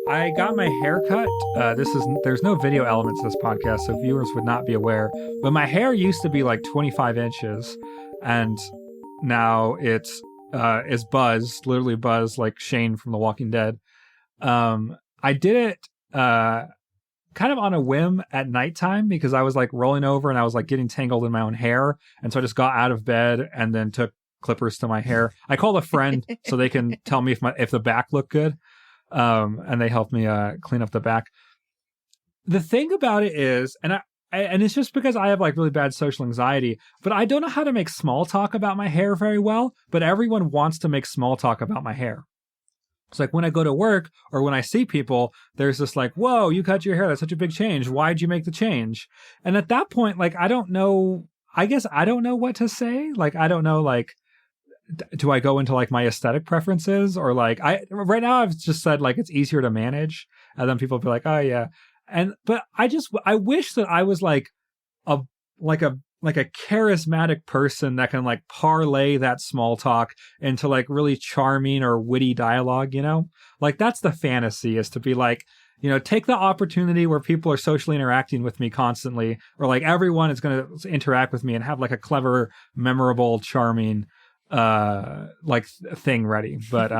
I got my hair cut. There's no video elements to this podcast, so viewers would not be aware. But my hair used to be like 25 inches, and now it's is buzz, literally buzz, like Shane from The Walking Dead. I did it kind of on a whim at nighttime because I was like rolling over and I was like getting tangled in my own hair, and so I just got out of bed and then took clippers to my hair. I called a friend so they can tell me if the back looked good. And they helped me clean up the back. The thing about it is, and it's just because I have like really bad social anxiety, but I don't know how to make small talk about my hair very well, but everyone wants to make small talk about my hair. It's like when I go to work or when I see people, there's this like, whoa, you cut your hair. That's such a big change. Why'd you make the change? And at that point, like, I don't know what to say. Like, I don't know, like, do I go into like my aesthetic preferences or like right now I've just said like it's easier to manage, and then people be like, oh yeah. But I wish that I was like a charismatic person that can like parlay that small talk into like really charming or witty dialogue, you know? Like that's the fantasy, is to be like, you know, take the opportunity where people are socially interacting with me constantly, or like everyone is going to interact with me and have like a clever, memorable, charming thing ready. But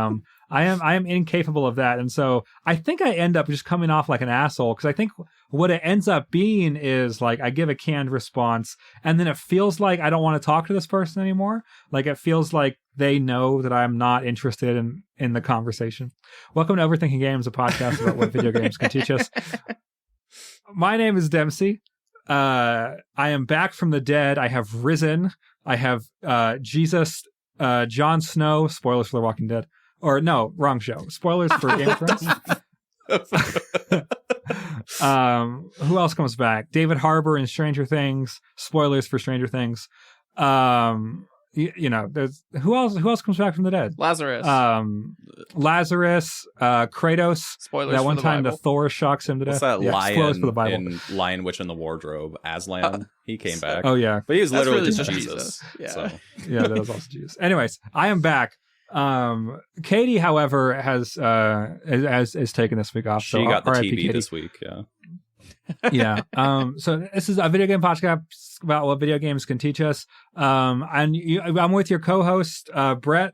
I am incapable of that, and so I think I end up just coming off like an asshole, because I think what it ends up being is like I give a canned response and then it feels like I don't want to talk to this person anymore. Like it feels like they know that I'm not interested in the conversation. Welcome to Overthinking Games, a podcast about what video games can teach us. My name is Dempsey. I am back from the dead. I have risen. I have Jesus, Jon Snow, spoilers for The Walking Dead. Or no, wrong show. Spoilers for Game of Thrones. Who else comes back? David Harbour in Stranger Things. Spoilers for Stranger Things. You know, there's who else comes back from the dead? Lazarus. Kratos. Spoilers that for one the time Bible. the Thor shocks him to What's death. that lion for the Bible. in Lion Witch in the Wardrobe? Aslan. He came back. Oh yeah, but he was That's literally really just just Jesus. Jesus. Yeah. So. yeah, that was also Jesus. Anyways, I am back. Katie, however, has taken this week off. She so got the RIP TB Katie. this week. Yeah. Yeah. So this is a video game podcast about what video games can teach us. And I'm with your co-host, Brett.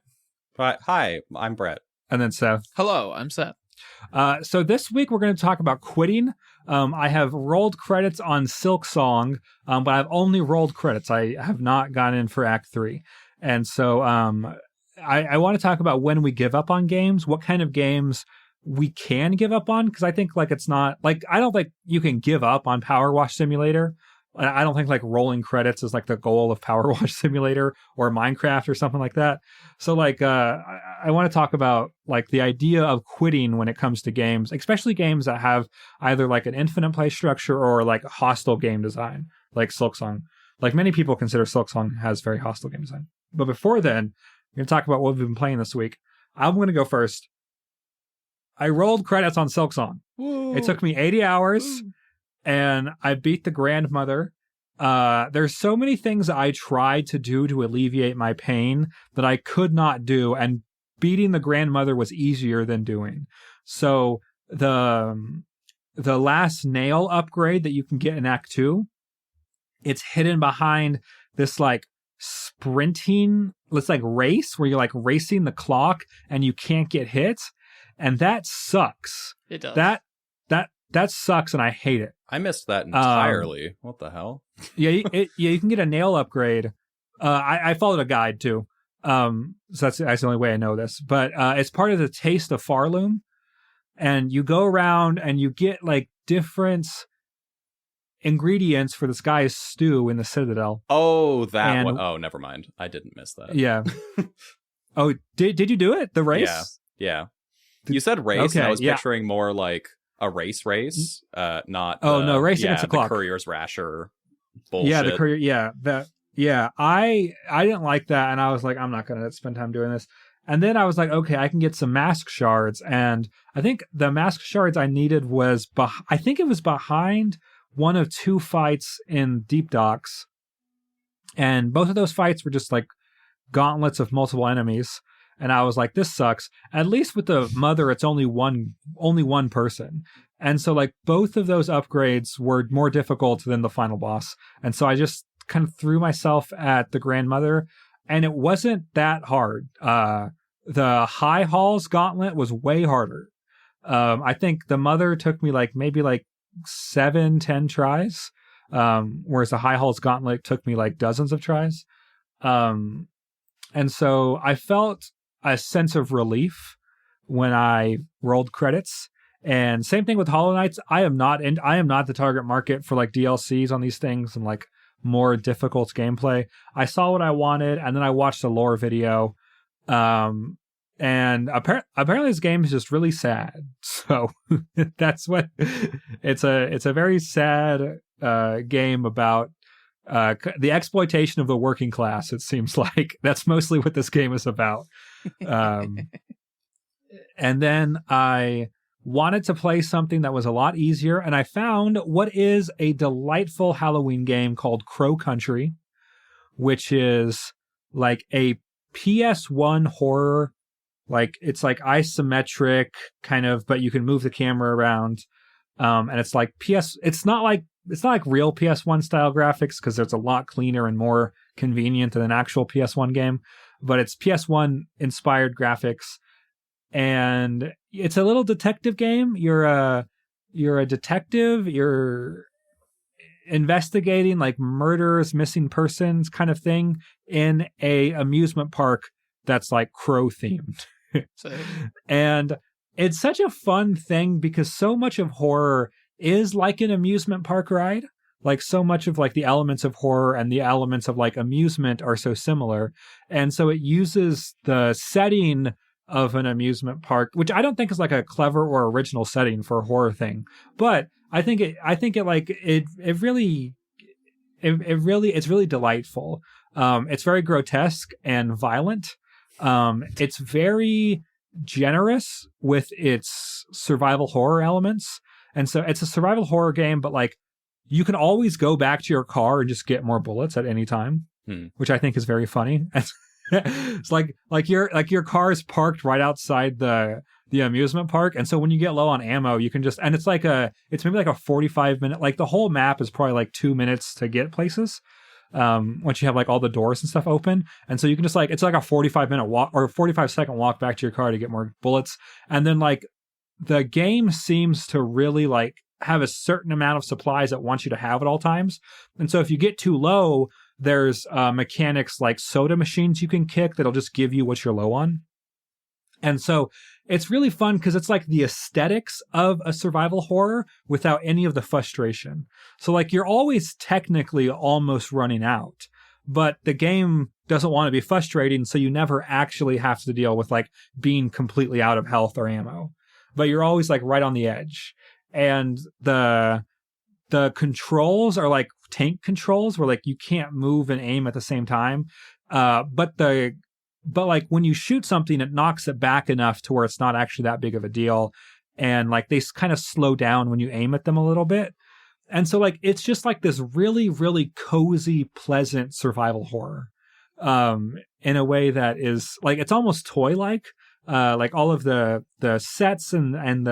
Hi, I'm Brett. And then Seth. Hello, I'm Seth. So this week we're going to talk about quitting. I have rolled credits on Silk Song, but I've only rolled credits. I have not gone in for Act 3. And so I want to talk about when we give up on games, what kind of games we can give up on, because I think like it's not like, I don't think you can give up on Power Wash Simulator. I don't think like rolling credits is like the goal of Power Wash Simulator or Minecraft or something like that. So like I want to talk about like the idea of quitting when it comes to games, especially games that have either like an infinite play structure or like hostile game design, like Silksong. Like many people consider Silksong has very hostile game design. But before then, we're going to talk about what we've been playing this week. I'm going to go first. I rolled credits on Silksong. Woo. It took me 80 hours, and I beat the grandmother. There's so many things I tried to do to alleviate my pain that I could not do, and beating the grandmother was easier than doing. So the last nail upgrade that you can get in Act 2, it's hidden behind this like sprinting, let's like race where you're like racing the clock and you can't get hit. And that sucks. It does. That sucks, and I hate it. I missed that entirely. What the hell? Yeah, you can get a nail upgrade. I followed a guide too. So that's the only way I know this. But it's part of the Taste of Farloom, and you go around and you get like different ingredients for this guy's stew in the Citadel. Oh, that one. Oh, never mind. I didn't miss that. Yeah. Oh, did you do it? The race? Yeah. You said race, okay, and I was yeah. picturing more like a race, not. Oh no, racing yeah, against the the clock. Courier's Rasher bullshit. Yeah, the courier. Yeah, that. Yeah, I didn't like that, and I was like, I'm not gonna spend time doing this. And then I was like, okay, I can get some mask shards, and I think the mask shards I needed was I think it was behind one of two fights in Deep Docks, and both of those fights were just like gauntlets of multiple enemies. And I was like, this sucks. At least with the mother, it's only one person. And so like both of those upgrades were more difficult than the final boss. And so I just kind of threw myself at the grandmother, and it wasn't that hard. The High Halls Gauntlet was way harder. I think the mother took me like maybe like 7-10 tries, whereas the High Halls Gauntlet took me like dozens of tries. And so I felt a sense of relief when I rolled credits. And same thing with Hollow Knights. I am not the target market for like DLCs on these things and like more difficult gameplay. I saw what I wanted, and then I watched a lore video. And apparently this game is just really sad. So that's what it's a very sad game about the exploitation of the working class. It seems like that's mostly what this game is about. And then I wanted to play something that was a lot easier, and I found what is a delightful Halloween game called Crow Country, which is like a PS1 horror. Like it's like isometric kind of, but you can move the camera around. And it's like it's not like real PS1 style graphics, because it's a lot cleaner and more convenient than an actual PS1 game, but it's PS1 inspired graphics. And it's a little detective game. You're a detective. You're investigating like murders, missing persons kind of thing in a amusement park that's like crow themed. And it's such a fun thing because so much of horror is like an amusement park ride. Like so much of like the elements of horror and the elements of like amusement are so similar. And so it uses the setting of an amusement park, which I don't think is like a clever or original setting for a horror thing, but it's really delightful. It's very grotesque and violent. It's very generous with its survival horror elements. And so it's a survival horror game, but like you can always go back to your car and just get more bullets at any time, which I think is very funny. It's like your car is parked right outside the amusement park, and so when you get low on ammo, you can just, and it's maybe like a 45-minute, like the whole map is probably like 2 minutes to get places. Once you have like all the doors and stuff open, and so you can just like, it's like a 45-minute walk or a 45-second walk back to your car to get more bullets. And then like the game seems to really like have a certain amount of supplies it wants you to have at all times. And so if you get too low, there's mechanics like soda machines you can kick that'll just give you what you're low on. And so it's really fun because it's like the aesthetics of a survival horror without any of the frustration. So like you're always technically almost running out, but the game doesn't want to be frustrating, so you never actually have to deal with like being completely out of health or ammo. But you're always like right on the edge. And the controls are like tank controls where like you can't move and aim at the same time. But like when you shoot something, it knocks it back enough to where it's not actually that big of a deal. And like they kind of slow down when you aim at them a little bit. And so like it's just like this really, really cozy, pleasant survival horror. In a way that is like, it's almost toy-like. Like all of the sets and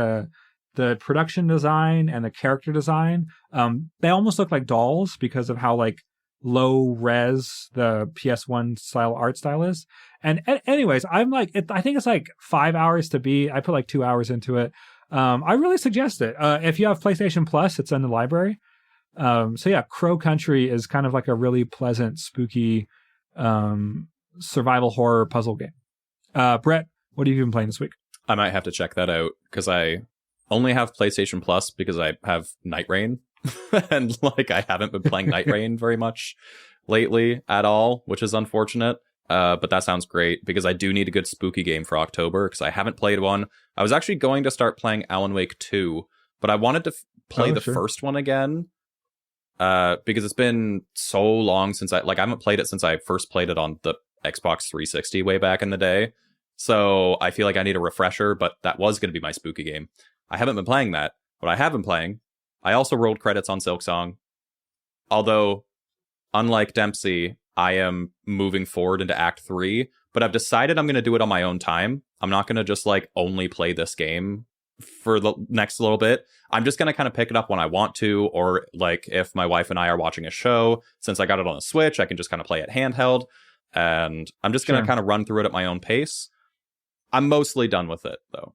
the production design and the character design, they almost look like dolls because of how like low res the PS1 style art style is. And anyways, I'm like, I think it's like 5 hours to beat. I put like 2 hours into it. I really suggest it. If you have PlayStation Plus, it's in the library. So yeah, Crow Country is kind of like a really pleasant, spooky survival horror puzzle game. Brett, what have you been playing this week? I might have to check that out because I only have PlayStation Plus because I have Night Rain. And like I haven't been playing Night Rain very much lately at all, which is unfortunate. But that sounds great because I do need a good spooky game for October because I haven't played one. I was actually going to start playing Alan Wake 2, but I wanted to play the first one again because it's been so long since I haven't played it since I first played it on the Xbox 360 way back in the day. So I feel like I need a refresher, but that was going to be my spooky game. I haven't been playing that. What I have been playing, I also rolled credits on Silksong. Although, unlike Dempsey, I am moving forward into Act 3, but I've decided I'm going to do it on my own time. I'm not going to just like only play this game for the next little bit. I'm just going to kind of pick it up when I want to, or like if my wife and I are watching a show, since I got it on the Switch, I can just kind of play it handheld, and I'm just going to kind of run through it at my own pace. I'm mostly done with it though.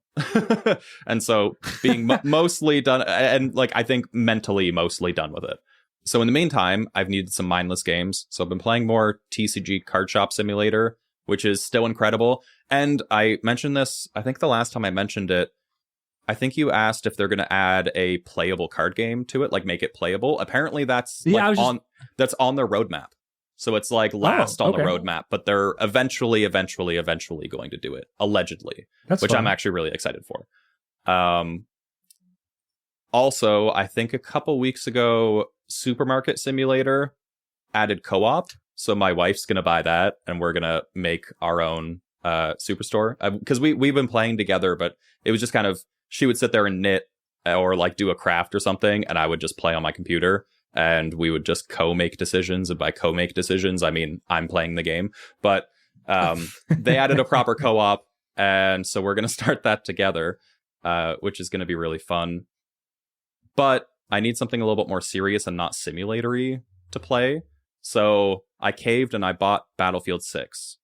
And so being mostly done, and like I think mentally mostly done with it. So in the meantime, I've needed some mindless games. So I've been playing more TCG Card Shop Simulator, which is still incredible. And I mentioned this, I think the last time I mentioned it, I think you asked if they're going to add a playable card game to it, like make it playable. Apparently that's that's on their roadmap. So it's like last on the roadmap, but they're eventually going to do it, allegedly, which fun. I'm actually really excited for. Also, I think a couple weeks ago, Supermarket Simulator added co-op. So my wife's going to buy that, and we're going to make our own superstore. Because we've been playing together, but it was just kind of, she would sit there and knit or like do a craft or something, and I would just play on my computer, and we would just co-make decisions. And by co-make decisions, I mean I'm playing the game. But they added a proper co-op, and so we're going to start that together, which is going to be really fun. But I need something a little bit more serious and not simulatory to play. So I caved and I bought Battlefield 6.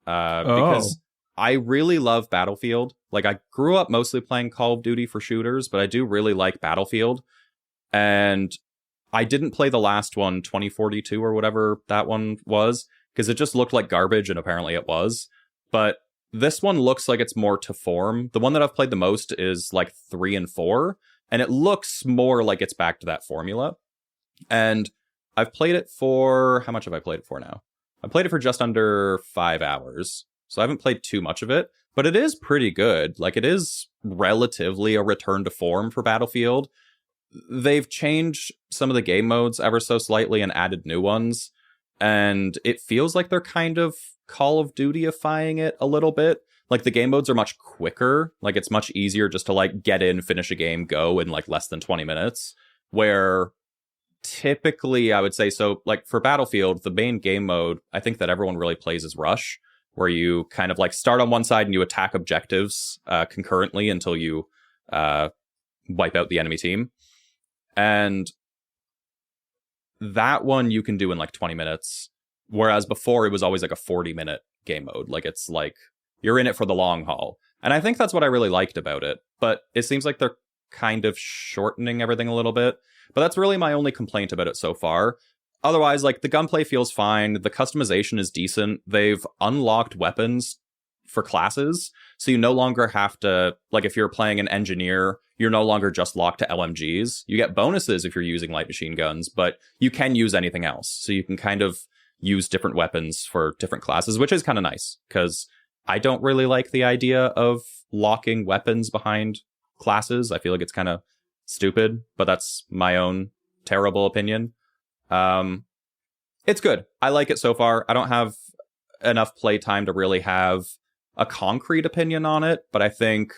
Because I really love Battlefield. Like, I grew up mostly playing Call of Duty for shooters, but I do really like Battlefield. And I didn't play the last one, 2042 or whatever that one was, because it just looked like garbage, and apparently it was. But this one looks like it's more to form. The one that I've played the most is like 3 and 4, and it looks more like it's back to that formula. And I've played it for... How much have I played it for now? I played it for just under 5 hours, so I haven't played too much of it, but it is pretty good. Like, it is relatively a return to form for Battlefield. They've changed some of the game modes ever so slightly and added new ones, and it feels like they're kind of Call of Duty-ifying it a little bit. Like, the game modes are much quicker. Like, it's much easier just to, like, get in, finish a game, go in, like, less than 20 minutes. Where typically, I would say, so, like, for Battlefield, the main game mode, I think that everyone really plays is Rush, where you kind of, like, start on one side and you attack objectives concurrently until you wipe out the enemy team. And that one you can do in, like, 20 minutes. Whereas before, it was always, like, a 40-minute game mode. Like, it's, like, you're in it for the long haul. And I think that's what I really liked about it. But it seems like they're kind of shortening everything a little bit. But that's really my only complaint about it so far. Otherwise, like, the gunplay feels fine. The customization is decent. They've unlocked weapons for classes. So you no longer have to, like, if you're playing an engineer, you're no longer just locked to LMGs. You get bonuses if you're using light machine guns, but you can use anything else. So you can kind of use different weapons for different classes, which is kind of nice, because I don't really like the idea of locking weapons behind classes. I feel like it's kind of stupid, but that's my own terrible opinion. It's good. I like it so far. I don't have enough playtime to really have a concrete opinion on it, but I think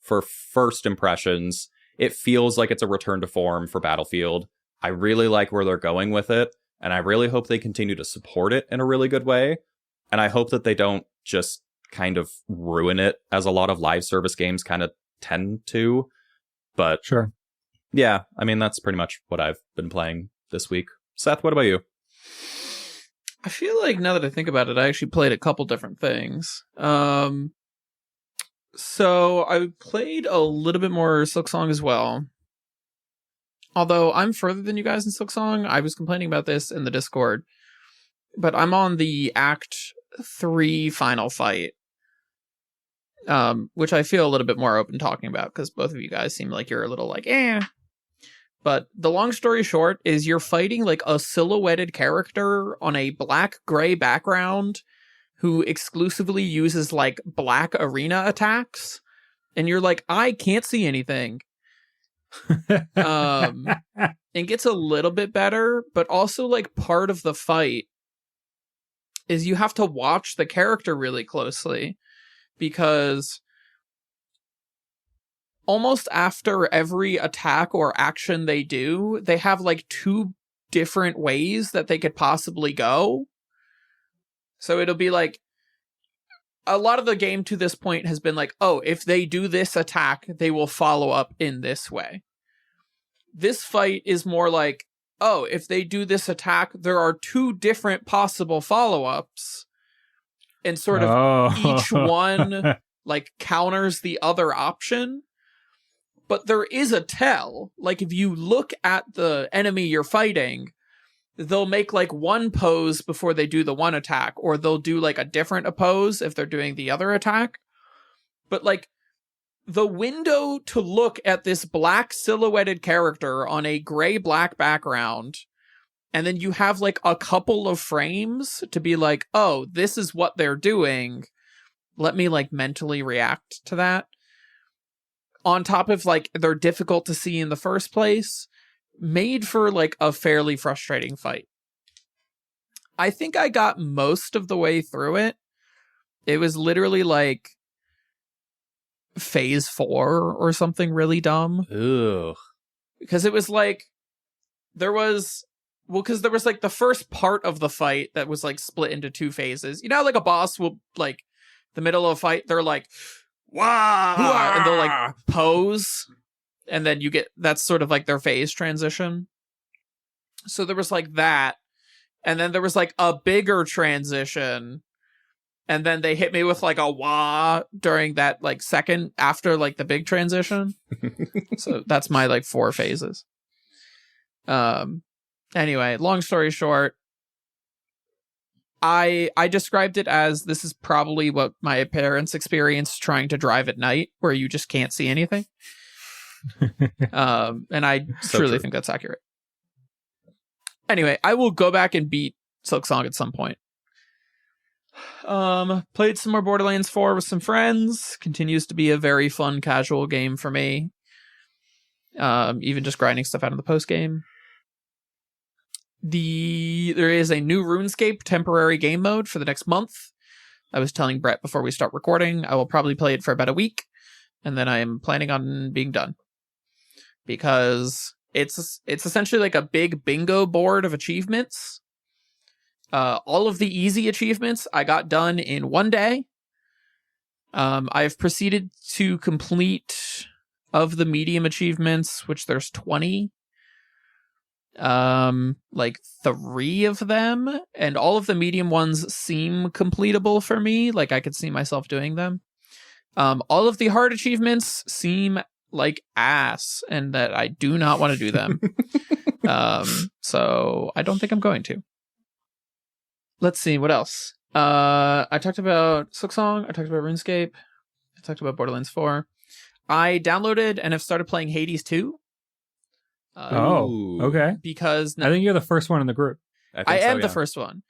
for first impressions, it feels like it's a return to form for Battlefield. I really like where they're going with it, and I really hope they continue to support it in a really good way. And I hope that they don't just kind of ruin it, as a lot of live service games kind of tend to. But sure. Yeah, I mean, that's pretty much what I've been playing this week. Seth, what about you? I feel like, now that I think about it, I actually played a couple different things. So I played a little bit more Silksong as well. Although I'm further than you guys in Silksong. I was complaining about this in the Discord. But I'm on the Act 3 final fight. Which I feel a little bit more open talking about, because both of you guys seem like you're a little like, eh. But the long story short is you're fighting like a silhouetted character on a black-gray background who exclusively uses like black arena attacks. And you're like, I can't see anything. It gets a little bit better, but also like part of the fight is you have to watch the character really closely, because almost after every attack or action they do, they have like 2 different ways that they could possibly go. So it'll be like, a lot of the game to this point has been like, oh, if they do this attack, they will follow up in this way. This fight is more like, oh, if they do this attack, there are 2 different possible follow-ups, and sort of each one like counters the other option. But there is a tell. Like, if you look at the enemy you're fighting, they'll make like one pose before they do the one attack, or they'll do like a different pose if they're doing the other attack. But like, the window to look at this black silhouetted character on a gray-black background, and then you have like a couple of frames to be like, oh, this is what they're doing. Let me like mentally react to that. On top of like, they're difficult to see in the first place, made for like a fairly frustrating fight. I think I got most of the way through it. It was literally like phase 4 or something really dumb. Ugh. Because it was like, because there was like the first part of the fight that was like split into 2 phases. You know, like a boss will like, the middle of a fight, they're like, wow, and they'll like pose, and then you get, that's sort of like their phase transition. So there was like that, and then there was like a bigger transition, and then they hit me with like a wah during that like second after like the big transition. So that's my like 4 phases. Anyway, long story short, I described it as, this is probably what my parents experienced trying to drive at night, where you just can't see anything. And I truly think that's accurate. Anyway, I will go back and beat Silksong at some point. Played some more Borderlands 4 with some friends. Continues to be a very fun casual game for me. Even just grinding stuff out of the post game. There is a new RuneScape temporary game mode for the next month. I was telling Brett before we start recording, I will probably play it for about a week, and then I am planning on being done. Because it's essentially like a big bingo board of achievements. All of the easy achievements I got done in 1 day. I've proceeded to complete, of the medium achievements, which there's 20, like 3 of them, and all of the medium ones seem completable for me. Like, I could see myself doing them. All of the hard achievements seem like ass, and that I do not want to do them. So I don't think I'm going to. Let's see, what else? I talked about Silksong, I talked about RuneScape, I talked about Borderlands 4. I downloaded and have started playing Hades 2. Okay. Because I think you're the first one in the group. I am the first one.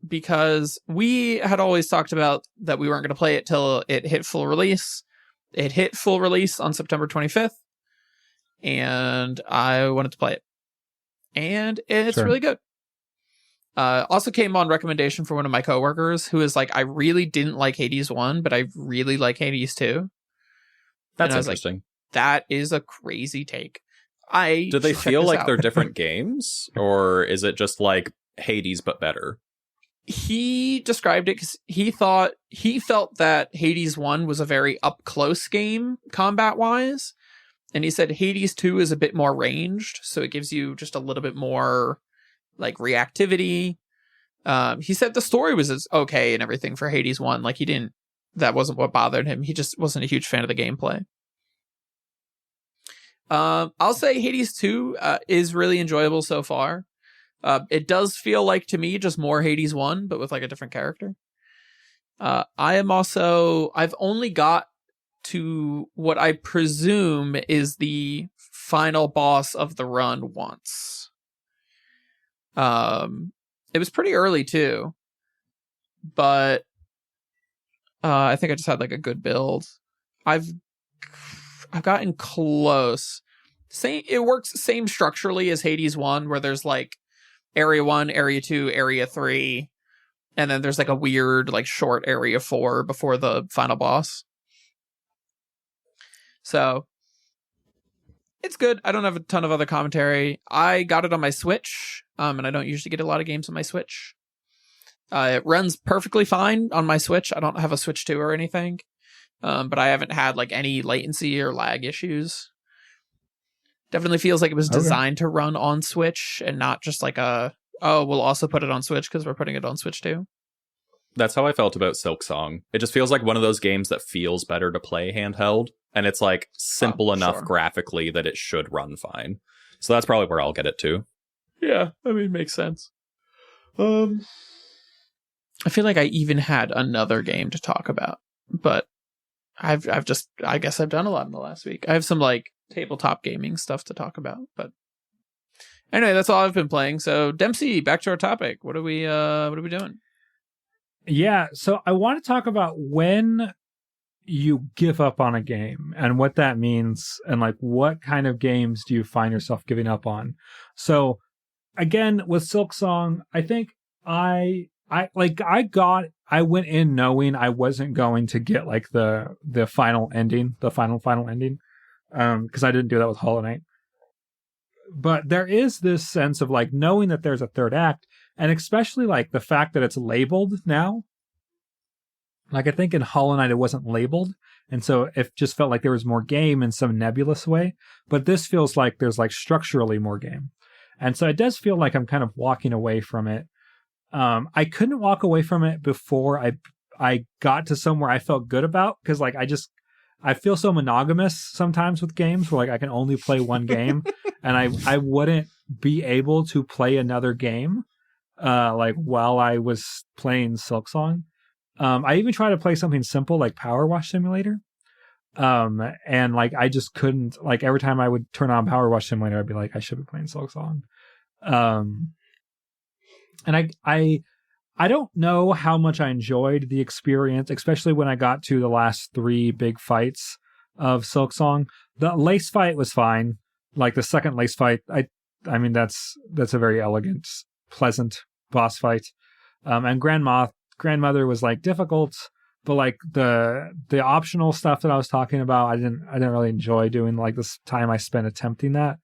Because we had always talked about that we weren't going to play it till it hit full release. It hit full release on September 25th, and I wanted to play it. And it's really good. Also came on recommendation for one of my coworkers who is like, I really didn't like Hades 1, but I really like Hades 2. That's interesting. Like, that is a crazy take. Do they feel like they're different games, or is it just like Hades but better? He described it because he felt that Hades 1 was a very up close game combat wise, and he said Hades 2 is a bit more ranged, so it gives you just a little bit more like reactivity. He said the story was okay and everything for Hades 1. Like, that wasn't what bothered him. He just wasn't a huge fan of the gameplay. I'll say Hades 2 is really enjoyable so far. It does feel like, to me, just more Hades 1, but with like a different character. I've only got to what I presume is the final boss of the run once. It was pretty early too, but I think I just had like a good build. I've gotten close. It works same structurally as Hades 1, where there's like Area 1, Area 2, Area 3, and then there's like a weird like short Area 4 before the final boss. So it's good. I don't have a ton of other commentary. I got it on my Switch, and I don't usually get a lot of games on my Switch. It runs perfectly fine on my Switch. I don't have a Switch 2 or anything, but I haven't had like any latency or lag issues. Definitely feels like it was designed to run on Switch and not just like we'll also put it on Switch because we're putting it on Switch too. That's how I felt about Silksong. It just feels like one of those games that feels better to play handheld, and it's like simple enough graphically that it should run fine. So that's probably where I'll get it to. Yeah, I mean, makes sense. I feel like I even had another game to talk about, but I guess I've done a lot in the last week. I have some like tabletop gaming stuff to talk about, but anyway, that's all I've been playing. So Dempsey, back to our topic. What are we doing? Yeah, so I want to talk about when you give up on a game and what that means, and like what kind of games do you find yourself giving up on. So again, with Silksong, I think I went in knowing I wasn't going to get like the final ending, the final ending, because I didn't do that with Hollow Knight. But there is this sense of like knowing that there's a third act, and especially like the fact that it's labeled now. Like I think in Hollow Knight it wasn't labeled, and so it just felt like there was more game in some nebulous way. But this feels like there's like structurally more game, and so it does feel like I'm kind of walking away from it. I couldn't walk away from it before I got to somewhere I felt good about, because like I feel so monogamous sometimes with games where like I can only play one game and I wouldn't be able to play another game like while I was playing Silksong. I even tried to play something simple like Power Wash Simulator. And like I just couldn't, like every time I would turn on Power Wash Simulator I'd be like I should be playing Silksong. And I don't know how much I enjoyed the experience, especially when I got to the last 3 big fights of Silksong. The lace fight was fine. Like the second lace fight, I mean that's a very elegant, pleasant boss fight. And Grandmother was like difficult, but like the optional stuff that I was talking about, I didn't really enjoy doing, like this time I spent attempting that.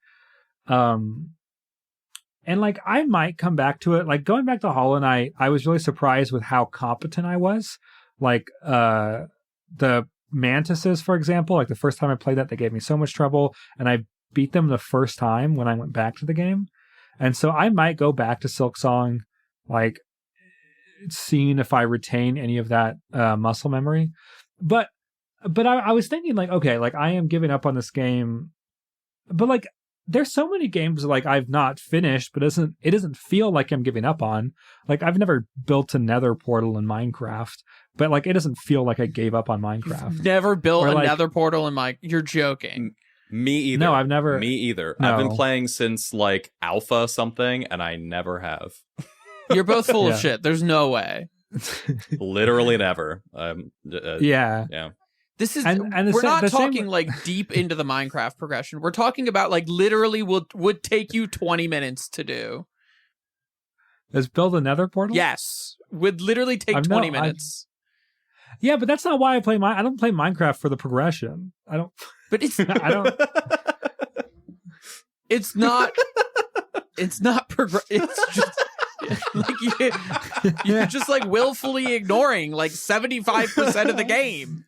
And like I might come back to it. Like going back to Hollow Knight, I was really surprised with how competent I was. Like the mantises, for example, like the first time I played that, they gave me so much trouble, and I beat them the first time when I went back to the game. And so I might go back to Silksong, like seeing if I retain any of that muscle memory. But I was thinking like, okay, like I am giving up on this game, but like there's so many games like I've not finished, but it doesn't feel like I'm giving up on. Like I've never built a nether portal in Minecraft, but like it doesn't feel like I gave up on Minecraft. You've never built a nether portal in Minecraft? You're joking. Me either. No, I've never. Me either. No. I've been playing since like alpha something, and I never have. You're both full of shit. There's no way. Literally never. Yeah. This is, and we're not talking like deep into the Minecraft progression. We're talking about like literally would take you 20 minutes to do. Is build a nether portal? Yes. Would literally take 20 minutes. Yeah, but that's not why I play I don't play Minecraft for the progression. I don't. But it's I don't. It's not. It's not It's just like you're just like willfully ignoring like 75% of the game.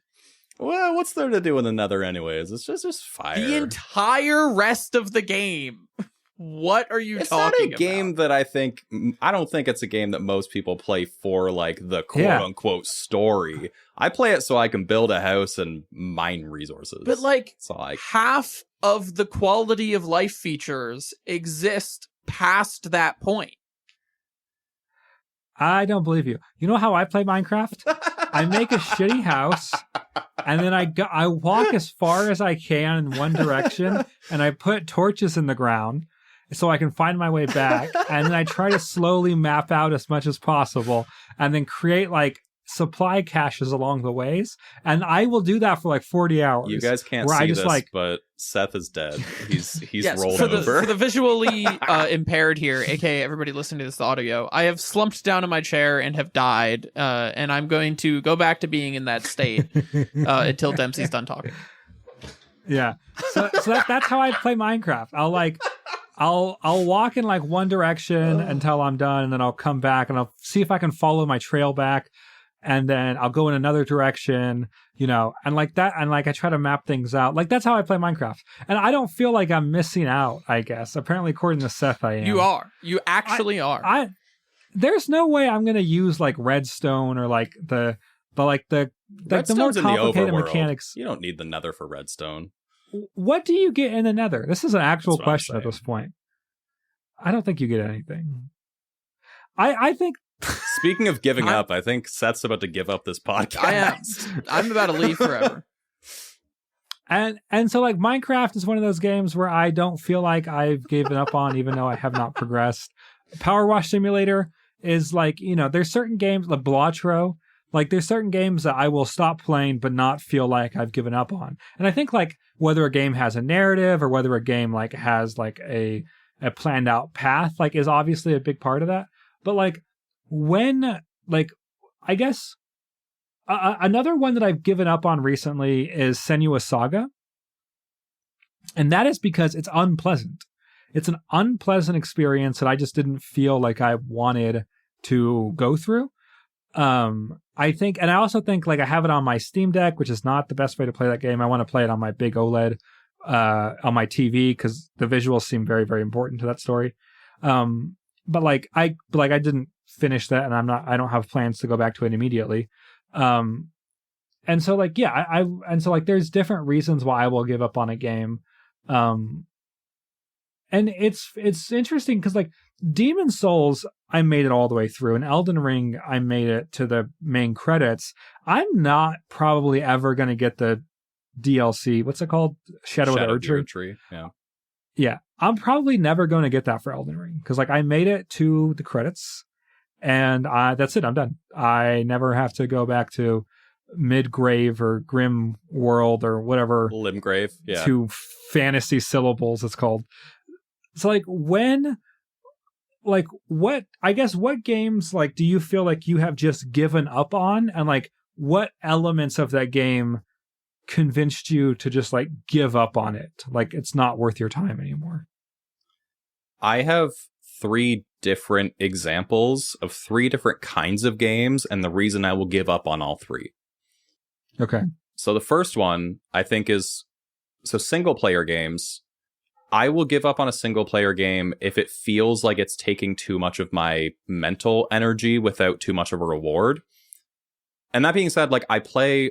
Well, what's there to do in the nether anyways? It's just fire. The entire rest of the game. What are you talking about? It's not a game that I don't think it's a game that most people play for like the quote-unquote story. I play it so I can build a house and mine resources. But like half of the quality of life features exist past that point. I don't believe you. You know how I play Minecraft? I make a shitty house, and then I walk as far as I can in one direction, and I put torches in the ground so I can find my way back, and then I try to slowly map out as much as possible, and then create like supply caches along the ways, and I will do that for like 40 hours. You guys can't see this, but Seth is dead. He's rolled over. For the visually impaired here, aka everybody listening to this audio, I have slumped down in my chair and have died, and I'm going to go back to being in that state until Dempsey's done talking. Yeah, so that's how I play Minecraft. I'll like I'll walk in like one direction until I'm done, and then I'll come back and I'll see if I can follow my trail back, and then I'll go in another direction, and like that, and like I try to map things out. Like that's how I play Minecraft, and I don't feel like I'm missing out. I guess apparently, according to Seth, I am. You are. You actually are. There's no way I'm gonna use like redstone or like the more complicated mechanics. You don't need the nether for redstone. What do you get in the nether? This is an actual question at this point. I don't think you get anything. I think. Speaking of giving up, I think Seth's about to give up this podcast. I'm about to leave forever. And so like Minecraft is one of those games where I don't feel like I've given up on, even though I have not progressed. Power Wash Simulator is like, there's certain games like Blotro. Like there's certain games that I will stop playing but not feel like I've given up on. And I think like whether a game has a narrative or whether a game like has like a planned out path like is obviously a big part of that. But like when like I guess another one that I've given up on recently is Senua's Saga. And that is because it's unpleasant. It's an unpleasant experience that I just didn't feel like I wanted to go through. I think, and I also think like I have it on my Steam Deck, which is not the best way to play that game. I want to play it on my big OLED, on my TV, because the visuals seem very, very important to that story. But I didn't finish that, and I don't have plans to go back to it immediately. And so like, yeah, and so like there's different reasons why I will give up on a game. And it's interesting because like Demon Souls, I made it all the way through, and Elden Ring, I made it to the main credits. I'm not probably ever going to get the DLC. What's it called? Shadow of the Erd Tree. Yeah. Yeah. I'm probably never going to get that for Elden Ring because like I made it to the credits, and that's it. I'm done. I never have to go back to Midgrave or Grim World or whatever. Limgrave. Yeah. 2 fantasy syllables it's called. So like what games like do you feel like you have just given up on, and like what elements of that game convinced you to just like give up on it? Like it's not worth your time anymore. I have 3 different examples of 3 different kinds of games, and the reason I will give up on all 3. Okay. So the first one I think is single player games. I will give up on a single player game if it feels like it's taking too much of my mental energy without too much of a reward. And that being said, like I've played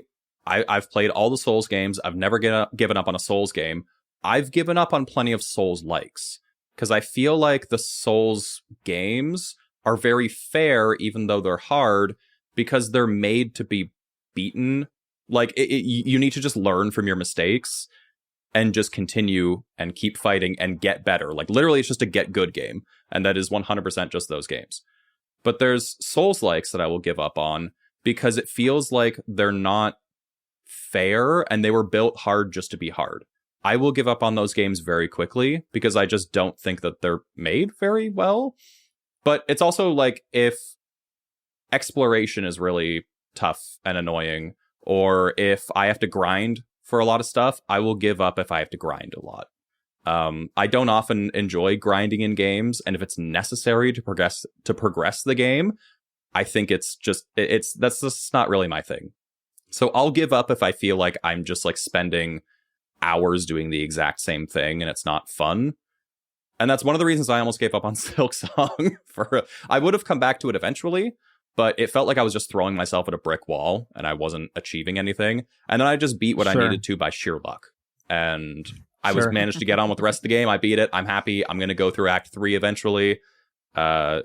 all the Souls games. I've never given up on a Souls game. I've given up on plenty of Souls likes because I feel like the Souls games are very fair, even though they're hard, because they're made to be beaten. Like you need to just learn from your mistakes and just continue and keep fighting and get better. Like literally it's just a get good game. And that is 100% just those games. But there's Souls likes that I will give up on because it feels like they're not fair and they were built hard just to be hard. I will give up on those games very quickly because I just don't think that they're made very well. But it's also like if exploration is really tough and annoying, or if I have to grind for a lot of stuff, I will give up if I have to grind a lot. I don't often enjoy grinding in games, and if it's necessary to progress the game, I think that's just not really my thing. So I'll give up if I feel like I'm just like spending hours doing the exact same thing and it's not fun. And that's one of the reasons I almost gave up on Silksong. I would have come back to it eventually, but it felt like I was just throwing myself at a brick wall and I wasn't achieving anything. And then I just beat what I needed to by sheer luck. And I managed to get on with the rest of the game. I beat it. I'm happy. I'm going to go through Act 3 eventually. So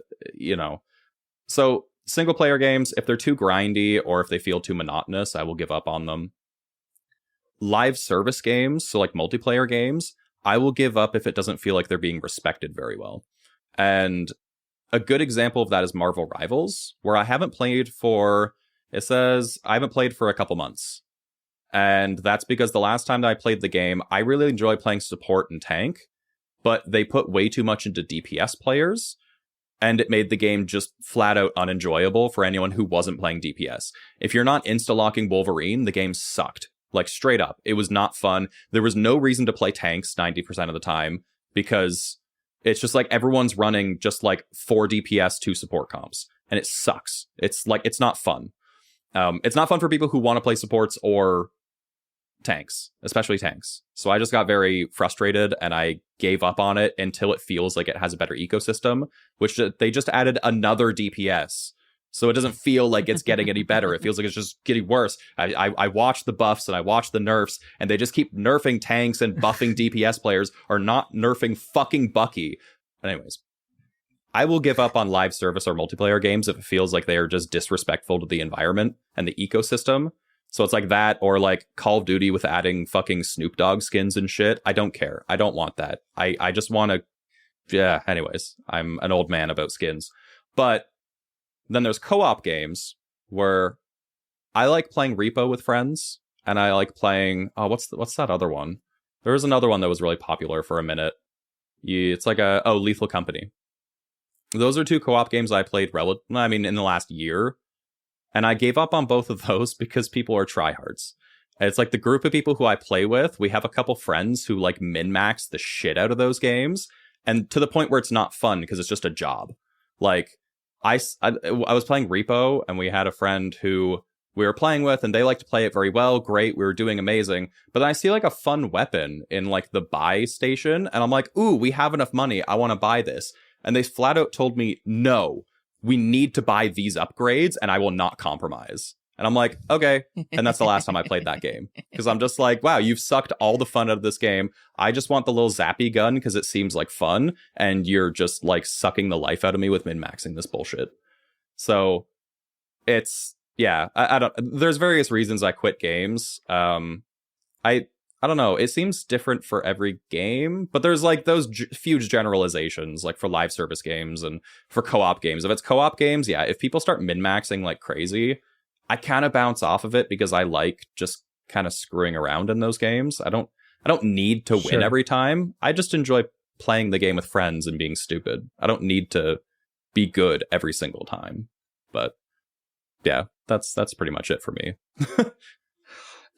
single player games, if they're too grindy or if they feel too monotonous, I will give up on them. Live service games, so like multiplayer games, I will give up if it doesn't feel like they're being respected very well. And a good example of that is Marvel Rivals, where I haven't played for a couple months. And that's because the last time that I played the game, I really enjoy playing support and tank, but they put way too much into DPS players, and it made the game just flat out unenjoyable for anyone who wasn't playing DPS. If you're not insta-locking Wolverine, the game sucked. Like, straight up. It was not fun. There was no reason to play tanks 90% of the time, because It's just like everyone's running just like 4 DPS 2 support comps, and it sucks. It's like, it's not fun. It's not fun for people who want to play supports or tanks, especially tanks. So I just got very frustrated and I gave up on it until it feels like it has a better ecosystem, which they just added another DPS. So it doesn't feel like it's getting any better. It feels like it's just getting worse. I watch the buffs and I watch the nerfs, and they just keep nerfing tanks and buffing DPS players, or not nerfing fucking Bucky. But anyways, I will give up on live service or multiplayer games if it feels like they are just disrespectful to the environment and the ecosystem. So it's like that, or like Call of Duty with adding fucking Snoop Dogg skins and shit. I don't care. I don't want that. I just want to... Yeah, anyways, I'm an old man about skins. But then there's co-op games where I like playing Repo with friends, and I like playing... Oh, what's that other one? There was another one that was really popular for a minute. It's like Lethal Company. Those are 2 co-op games I played in the last year. And I gave up on both of those because people are tryhards. It's like the group of people who I play with, we have a couple friends who like min-max the shit out of those games, and to the point where it's not fun because it's just a job. Like, I was playing Repo, and we had a friend who we were playing with, and they like to play it very well. Great, we were doing amazing. But then I see like a fun weapon in like the buy station, and I'm like, ooh, we have enough money. I want to buy this. And they flat out told me, no, we need to buy these upgrades, and I will not compromise. And I'm like, okay. And that's the last time I played that game. Because I'm just like, wow, you've sucked all the fun out of this game. I just want the little zappy gun because it seems like fun. And you're just like sucking the life out of me with min-maxing this bullshit. So it's, yeah, I don't, there's various reasons I quit games. I don't know. It seems different for every game, but there's like those huge generalizations, like for live service games and for co-op games. If it's co-op games, yeah, if people start min-maxing like crazy, I kind of bounce off of it because I like just kind of screwing around in those games. I don't need to win every time. I just enjoy playing the game with friends and being stupid. I don't need to be good every single time. But yeah, that's pretty much it for me.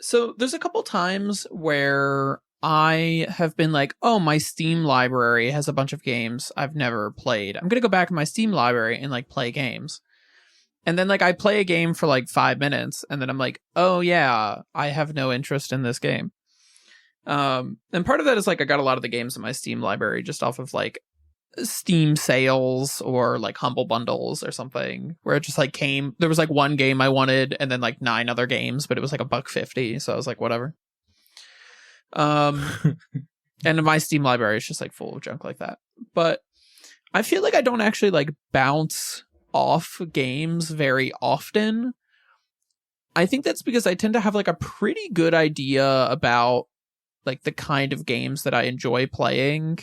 So there's a couple times where I have been like, oh, my Steam library has a bunch of games I've never played. I'm going to go back in my Steam library and like play games. And then like I play a game for like 5 minutes, and then I'm like, oh yeah, I have no interest in this game. And part of that is like I got a lot of the games in my Steam library just off of like Steam sales or like Humble Bundles or something, where it just like came. There was like one game I wanted, and then like 9 other games, but it was like $1.50, so I was like, whatever. And my Steam library is just like full of junk like that. But I feel like I don't actually like bounce off games very often. I think that's because I tend to have like a pretty good idea about like the kind of games that I enjoy playing,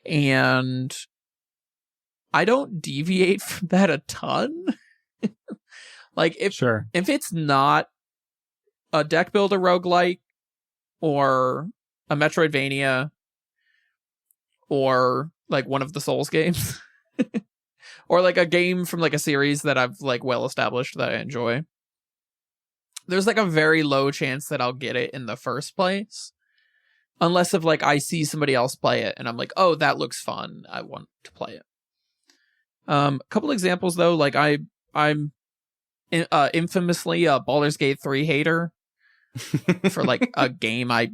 and I don't deviate from that a ton. Like if it's not a deck builder roguelike or a Metroidvania or like one of the Souls games or like a game from like a series that I've like well established that I enjoy, there's like a very low chance that I'll get it in the first place. Unless if like I see somebody else play it and I'm like, oh, that looks fun, I want to play it. A couple examples though, like I'm infamously a Baldur's Gate 3 hater for like a game I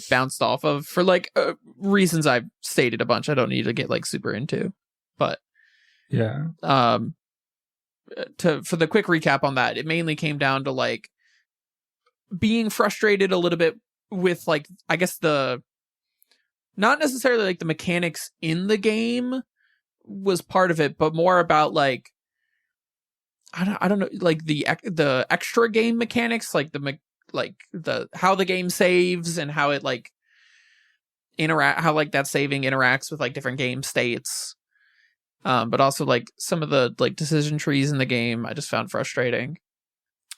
bounced off of for like reasons I've stated a bunch. I don't need to get like super into, but yeah. For the quick recap on that, it mainly came down to like being frustrated a little bit with like, I guess not necessarily like the mechanics in the game was part of it, but more about like, I don't know, like the extra game mechanics, like the how the game saves and how it like how like that saving interacts with like different game states. But also like some of the like decision trees in the game I just found frustrating.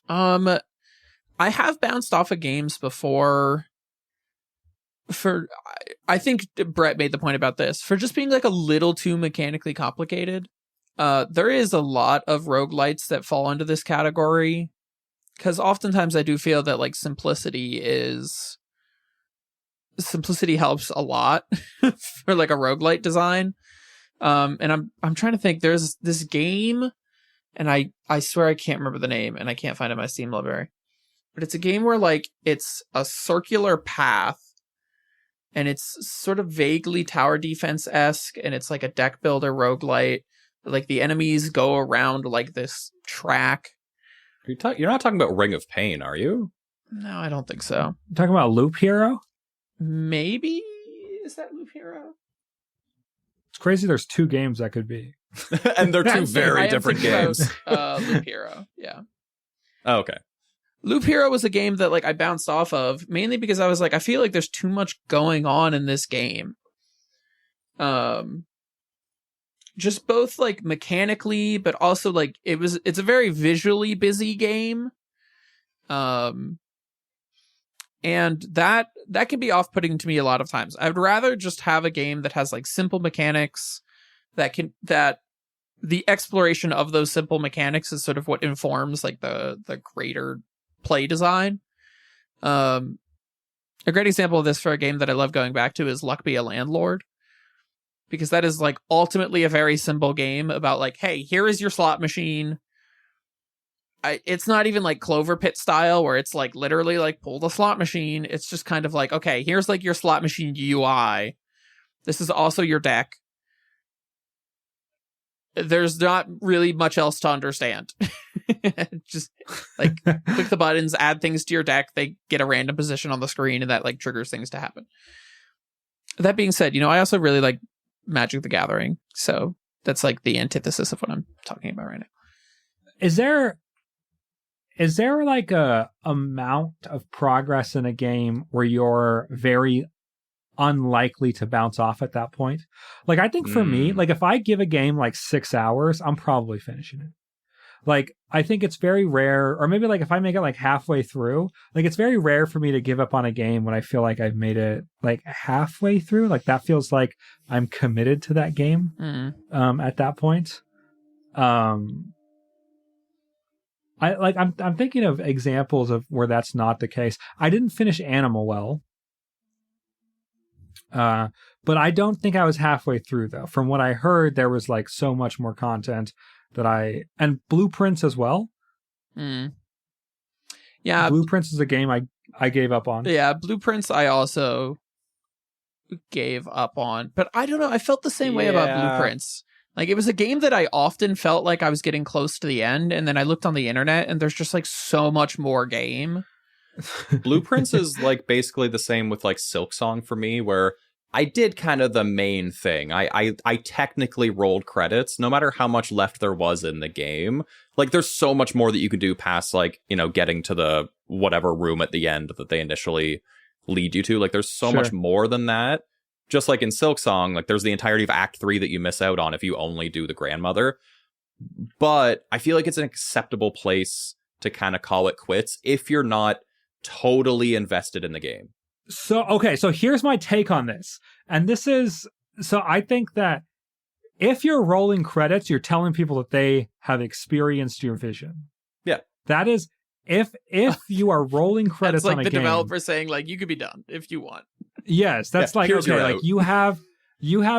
I have bounced off of games before I think Brett made the point about this, for just being like a little too mechanically complicated. There is a lot of roguelites that fall into this category, because oftentimes I do feel that like simplicity is simplicity helps a lot for like a roguelite design. And I'm trying to think. There's this game, and I swear I can't remember the name, and I can't find it in my Steam library. But it's a game where like it's a circular path, and it's sort of vaguely tower defense-esque, and it's like a deck builder roguelite. Like the enemies go around like this track. You're not talking about Ring of Pain, are you? No, I don't think so. You talking about Loop Hero? Maybe? Is that Loop Hero? It's crazy there's 2 games that could be. And they're 2 very different games. Loop Hero, yeah. Oh, okay. Loop Hero was a game that like I bounced off of, mainly because I was like, I feel like there's too much going on in this game. Just both like mechanically, but also like it's a very visually busy game. And that can be off-putting to me a lot of times. I'd rather just have a game that has like simple mechanics that the exploration of those simple mechanics is sort of what informs like the greater play design. A great example of this for a game that I love going back to is Luck Be a Landlord, because that is like ultimately a very simple game about like, hey, here is your slot machine. It's not even like Clover Pit style where it's like literally like pull the slot machine. It's just kind of like, okay, here's like your slot machine UI. This is also your deck. There's not really much else to understand. Just like click the buttons, add things to your deck. They get a random position on the screen, and that like triggers things to happen. That being said, I also really like Magic the Gathering. So that's like the antithesis of what I'm talking about right now. Is there like a amount of progress in a game where you're very unlikely to bounce off at that point? Like, I think for me, like if I give a game like 6 hours, I'm probably finishing it. Like, I think it's very rare, or maybe like if I make it like halfway through, like it's very rare for me to give up on a game when I feel like I've made it like halfway through. Like that feels like I'm committed to that game at that point. I'm thinking of examples of where that's not the case. I didn't finish Animal Well. But I don't think I was halfway through though. From what I heard, there was like so much more content and Blueprints as well. Yeah. Blueprints is a game I gave up on. Yeah, Blueprints I also gave up on. But I don't know, I felt the same way about Blueprints. Like, it was a game that I often felt like I was getting close to the end, and then I looked on the internet, and there's just, like, so much more game. Blueprints is, like, basically the same with, like, Silksong for me, where I did kind of the main thing. I technically rolled credits, no matter how much left there was in the game. Like, there's so much more that you could do past, like, getting to the whatever room at the end that they initially lead you to. Like, there's so much more than that. Just like in Silksong, like there's the entirety of Act 3 that you miss out on if you only do the grandmother. But I feel like it's an acceptable place to kind of call it quits if you're not totally invested in the game. So here's my take on this. And so I think that if you're rolling credits, you're telling people that they have experienced your vision. Yeah. That is, if you are rolling credits on a game. That's like the developer saying, like, you could be done if you want. Yes, that's like, okay, like you have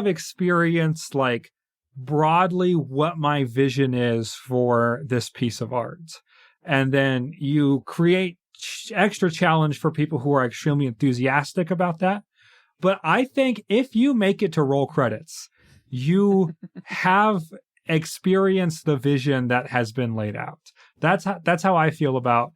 experienced like broadly what my vision is for this piece of art. And then you create extra challenge for people who are extremely enthusiastic about that. But I think if you make it to roll credits, you have experienced the vision that has been laid out. That's how I feel about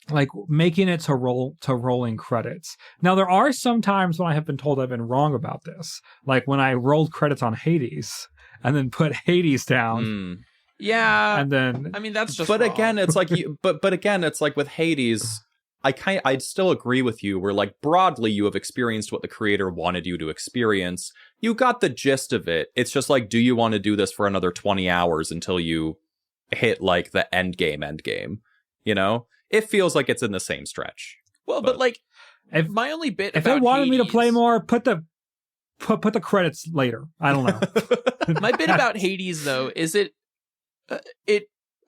like making it to rolling credits. Now, there are some times when I have been told I've been wrong about this. Like when I rolled credits on Hades and then put Hades down. Yeah. And then, I mean, that's just But wrong. again, it's like but again, it's like with Hades, I'd still agree with you where like broadly you have experienced what the creator wanted you to experience. You got the gist of it. It's just like, do you want to do this for another 20 hours until you hit like the end game? It feels like it's in the same stretch. Well, but like, my only bit if about they wanted Hades, me to play more, put the credits later. I don't know. My bit about Hades though is it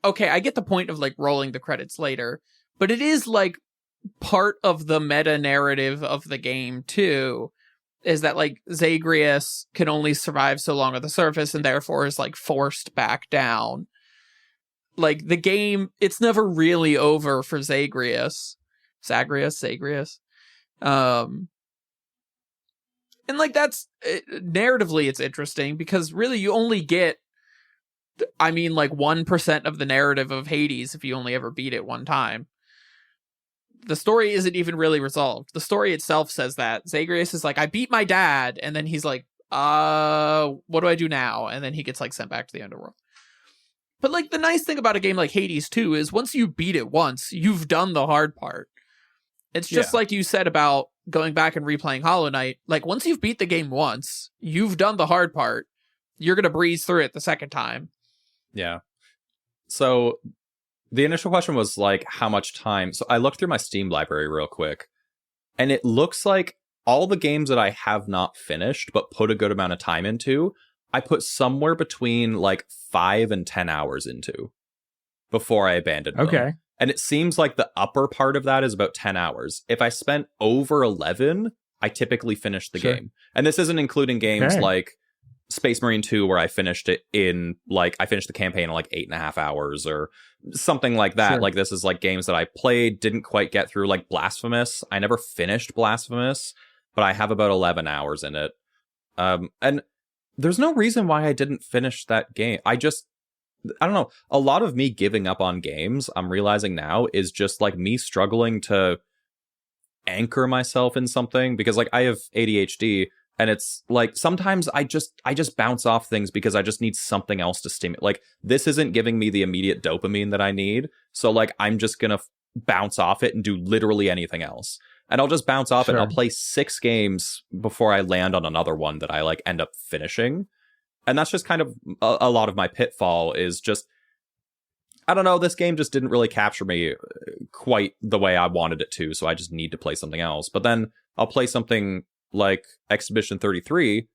okay, I get the point of like rolling the credits later, but it is like part of the meta narrative of the game too is that like Zagreus can only survive so long on the surface and therefore is like forced back down. Like the game, it's never really over for Zagreus. And like that's narratively it's interesting because really you only get, I mean, like 1% of the narrative of Hades if you only ever beat it one time. The story isn't even really resolved. The story itself says that Zagreus is like, I beat my dad, and then he's like, what do I do now? And then he gets like sent back to the underworld. But like the nice thing about a game like Hades 2 is once you beat it once, you've done the hard part. It's just like you said about going back and replaying Hollow Knight. Like once you've beat the game once, you've done the hard part. You're going to breeze through it the second time. Yeah. So the initial question was like, how much time? So I looked through my Steam library real quick, and it looks like all the games that I have not finished, but put a good amount of time into, I put somewhere between like 5 and 10 hours into before I abandoned them. Okay. And it seems like the upper part of that is about 10 hours. If I spent over 11, I typically finish the game. And this isn't including games like Space Marine 2, where I finished it in, like, I finished the campaign in, like, 8.5 hours, or something like that. Like, this is, like, games that I played, didn't quite get through, like, Blasphemous. I never finished Blasphemous, but I have about 11 hours in it. And there's no reason why I didn't finish that game. I don't know. A lot of me giving up on games, I'm realizing now, is just, like, me struggling to anchor myself in something, because, like, I have ADHD, and it's like sometimes I just bounce off things because I just need something else to stimulate. Like, this isn't giving me the immediate dopamine that I need. So like, I'm just going to bounce off it and do literally anything else. And I'll just bounce off it and I'll play 6 games before I land on another one that I like end up finishing. And that's just kind of a lot of my pitfall is just, I don't know, this game just didn't really capture me quite the way I wanted it to. So I just need to play something else. But then I'll play something like Expedition 33,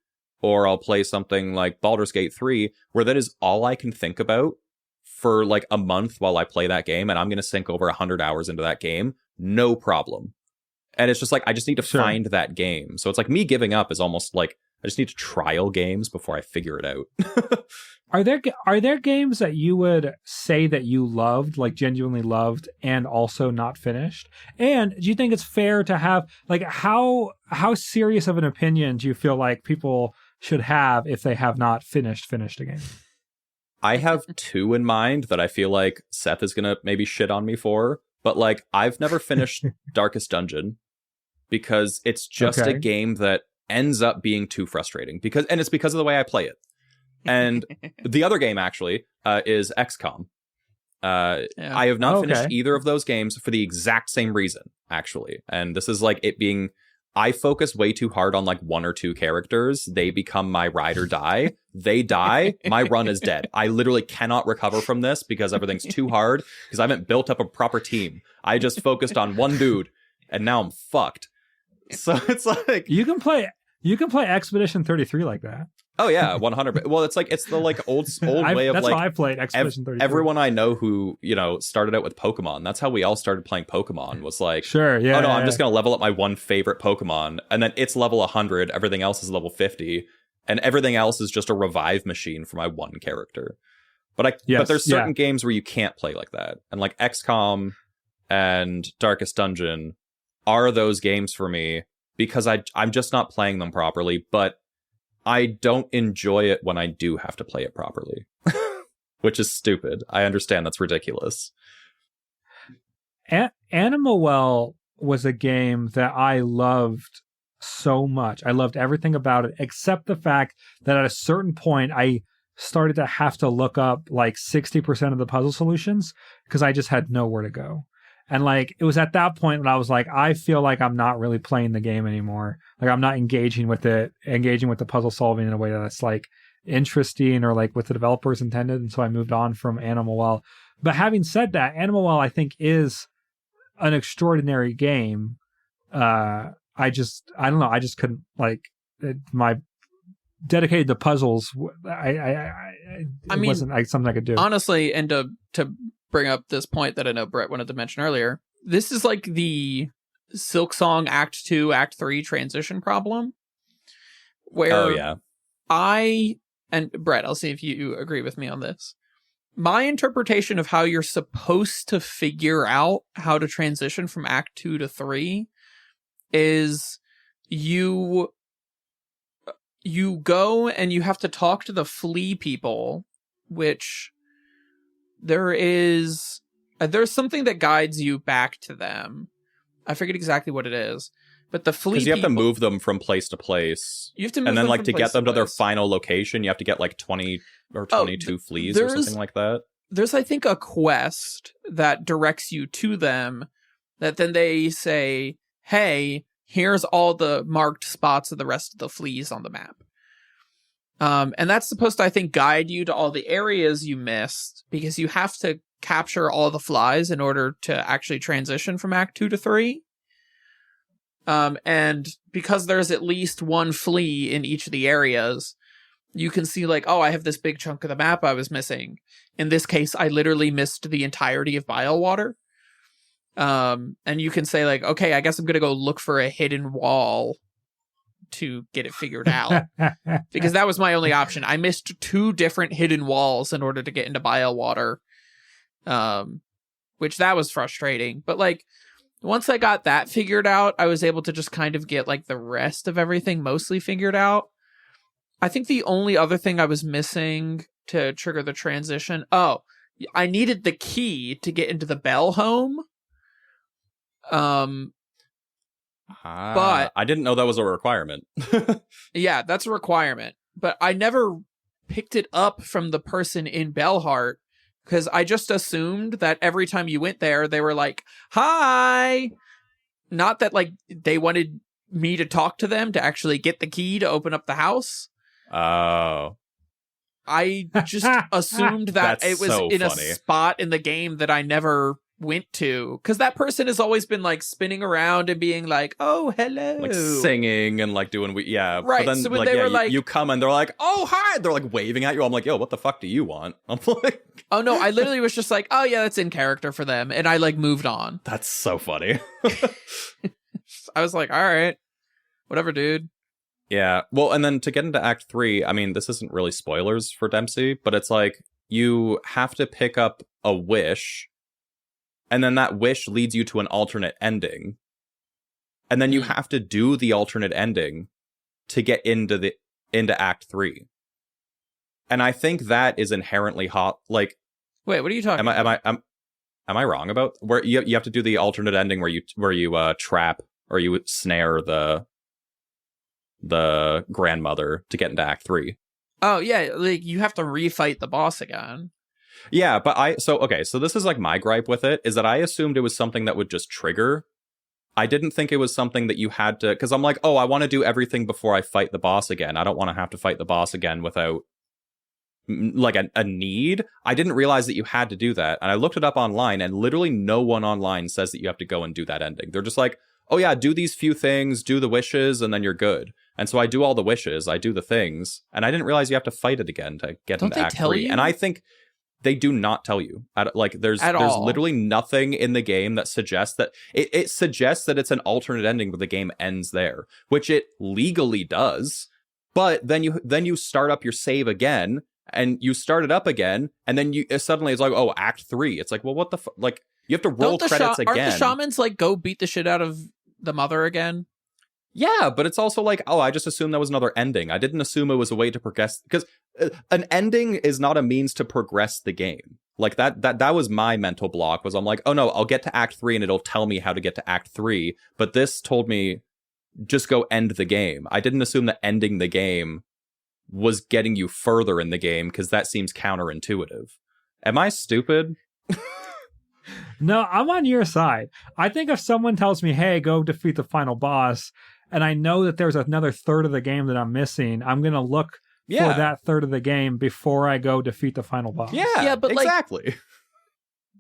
or I'll play something like Baldur's Gate 3, where that is all I can think about for like a month while I play that game, and I'm going to sink over 100 hours into that game, no problem. And it's just like, I just need to find that game. So it's like me giving up is almost like, I just need to trial games before I figure it out. Are there games that you would say that you loved, like genuinely loved, and also not finished? And do you think it's fair to have, like, how serious of an opinion do you feel like people should have if they have not finished a game? I have 2 in mind that I feel like Seth is gonna maybe shit on me for, but like, I've never finished Darkest Dungeon because it's just a game that ends up being too frustrating, and it's because of the way I play it. And the other game, actually, is XCOM. I have not finished either of those games for the exact same reason, actually. And this is like it being, I focus way too hard on like 1 or 2 characters. They become my ride or die. They die, my run is dead. I literally cannot recover from this because everything's too hard, because I haven't built up a proper team. I just focused on one dude, and now I'm fucked. So it's like... You can play Expedition 33 like that. Oh yeah, 100. Well, it's like, it's the like old way of that's like, how I played Expedition 33. Everyone I know who, you know, started out with Pokemon. That's how we all started playing Pokemon, was like, I'm just going to level up my one favorite Pokemon, and then it's level 100, everything else is level 50, and everything else is just a revive machine for my one character. But there's certain games where you can't play like that. And like XCOM and Darkest Dungeon are those games for me, because I'm just not playing them properly, but I don't enjoy it when I do have to play it properly, which is stupid. I understand that's ridiculous. Animal Well was a game that I loved so much. I loved everything about it, except the fact that at a certain point, I started to have to look up like 60% of the puzzle solutions because I just had nowhere to go. And like, it was at that point when I was like, I feel like I'm not really playing the game anymore. Like, I'm not engaging with the puzzle solving in a way that's like interesting or like what the developers intended. And so I moved on from Animal Well. But having said that, Animal Well, I think, is an extraordinary game. I don't know. I just couldn't, like, my dedicated to puzzles. It wasn't like something I could do. Honestly, and to bring up this point that I know Brett wanted to mention earlier, this is like the Silksong Act 2, Act 3 transition problem. Where Oh, yeah. and Brett, I'll see if you agree with me on this. My interpretation of how you're supposed to figure out how to transition from Act 2 to 3 is you go and you have to talk to the flea people, which there's something that guides you back to them. I forget exactly what it is. But the flea people... Because you have to move them from place to place. You have to move and then, them like, from to place get them to their place. final location, you have to get, like, 20 or 22 fleas or something like that. There's, I think, a quest that directs you to them that then they say, hey, here's all the marked spots of the rest of the fleas on the map. And that's supposed to, I think, guide you to all the areas you missed, because you have to capture all the flies in order to actually transition from Act 2 to 3. And because there's at least one flea in each of the areas, you can see, like, oh, I have this big chunk of the map I was missing. In this case, I literally missed the entirety of Bile Water. And you can say, like, okay, I guess I'm going to go look for a hidden wall to get it figured out. Because that was my only option. I missed 2 different hidden walls in order to get into Bile Water. Which that was frustrating. But, like, once I got that figured out, I was able to just kind of get, like, the rest of everything mostly figured out. I think the only other thing I was missing to trigger the transition... Oh, I needed the key to get into the Bell home. But... I didn't know that was a requirement. Yeah, that's a requirement. But I never picked it up from the person in Bellheart, because I just assumed that every time you went there, they were like, hi! Not that, like, they wanted me to talk to them to actually get the key to open up the house. Oh. I just assumed that it was so in funny. a spot in the game that I never went to. Because that person has always been, like, spinning around and being like, oh, hello. Like, singing and, like, doing... Yeah. Right, But then, so when like, they were you, like... you come and they're like, oh, hi! They're, like, waving at you. I'm like, yo, what the fuck do you want? I'm like... Oh, no, I literally was just like, oh, yeah, that's in character for them. And I, like, moved on. That's so funny. I was like, all right. Whatever, dude. Yeah. Well, and then to get into Act 3, I mean, this isn't really spoilers for Dempsey, but it's like, you have to pick up a wish, and then that wish leads you to an alternate ending. And then you have to do the alternate ending to get into Act 3. And I think that is inherently hot. Like, wait, what are you talking about? Am I wrong about where you have to do the alternate ending where you trap or you snare the grandmother to get into Act 3? Oh, yeah, like, you have to refight the boss again. Yeah, but so this is, like, my gripe with it, is that I assumed it was something that would just trigger. I didn't think it was something that you had to, because I'm like, oh, I want to do everything before I fight the boss again. I don't want to have to fight the boss again without, like, a need. I didn't realize that you had to do that, and I looked it up online, and literally no one online says that you have to go and do that ending. They're just like, oh yeah, do these few things, do the wishes, and then you're good. And so I do all the wishes, I do the things, and I didn't realize you have to fight it again to get into Act 3. You? And I think they do not tell you. Like, there's literally nothing in the game that suggests that... It suggests that it's an alternate ending, but the game ends there, which it legally does. But then you start up your save again, and you start it up again, and then you suddenly it's like, oh, Act 3. It's like, well, what the fuck? Like, you have to roll credits again. Aren't the shamans, like, go beat the shit out of the mother again? Yeah, but it's also like, oh, I just assumed that was another ending. I didn't assume it was a way to progress, because an ending is not a means to progress the game. Like, that was my mental block, was I'm like, oh no, I'll get to Act 3 and it'll tell me how to get to Act 3. But this told me, just go end the game. I didn't assume that ending the game was getting you further in the game, because that seems counterintuitive. Am I stupid? No, I'm on your side. I think if someone tells me, hey, go defeat the final boss, and I know that there's another third of the game that I'm missing, I'm going to look for that third of the game before I go defeat the final boss. Yeah, but exactly. Like,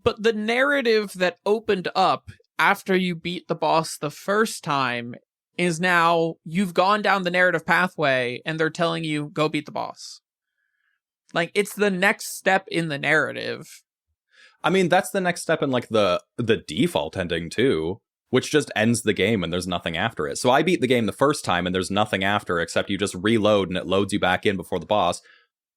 but the narrative that opened up after you beat the boss the first time is now you've gone down the narrative pathway and they're telling you, go beat the boss. Like, it's the next step in the narrative. I mean, that's the next step in like the default ending too, which just ends the game and there's nothing after it. So I beat the game the first time and there's nothing after except you just reload and it loads you back in before the boss.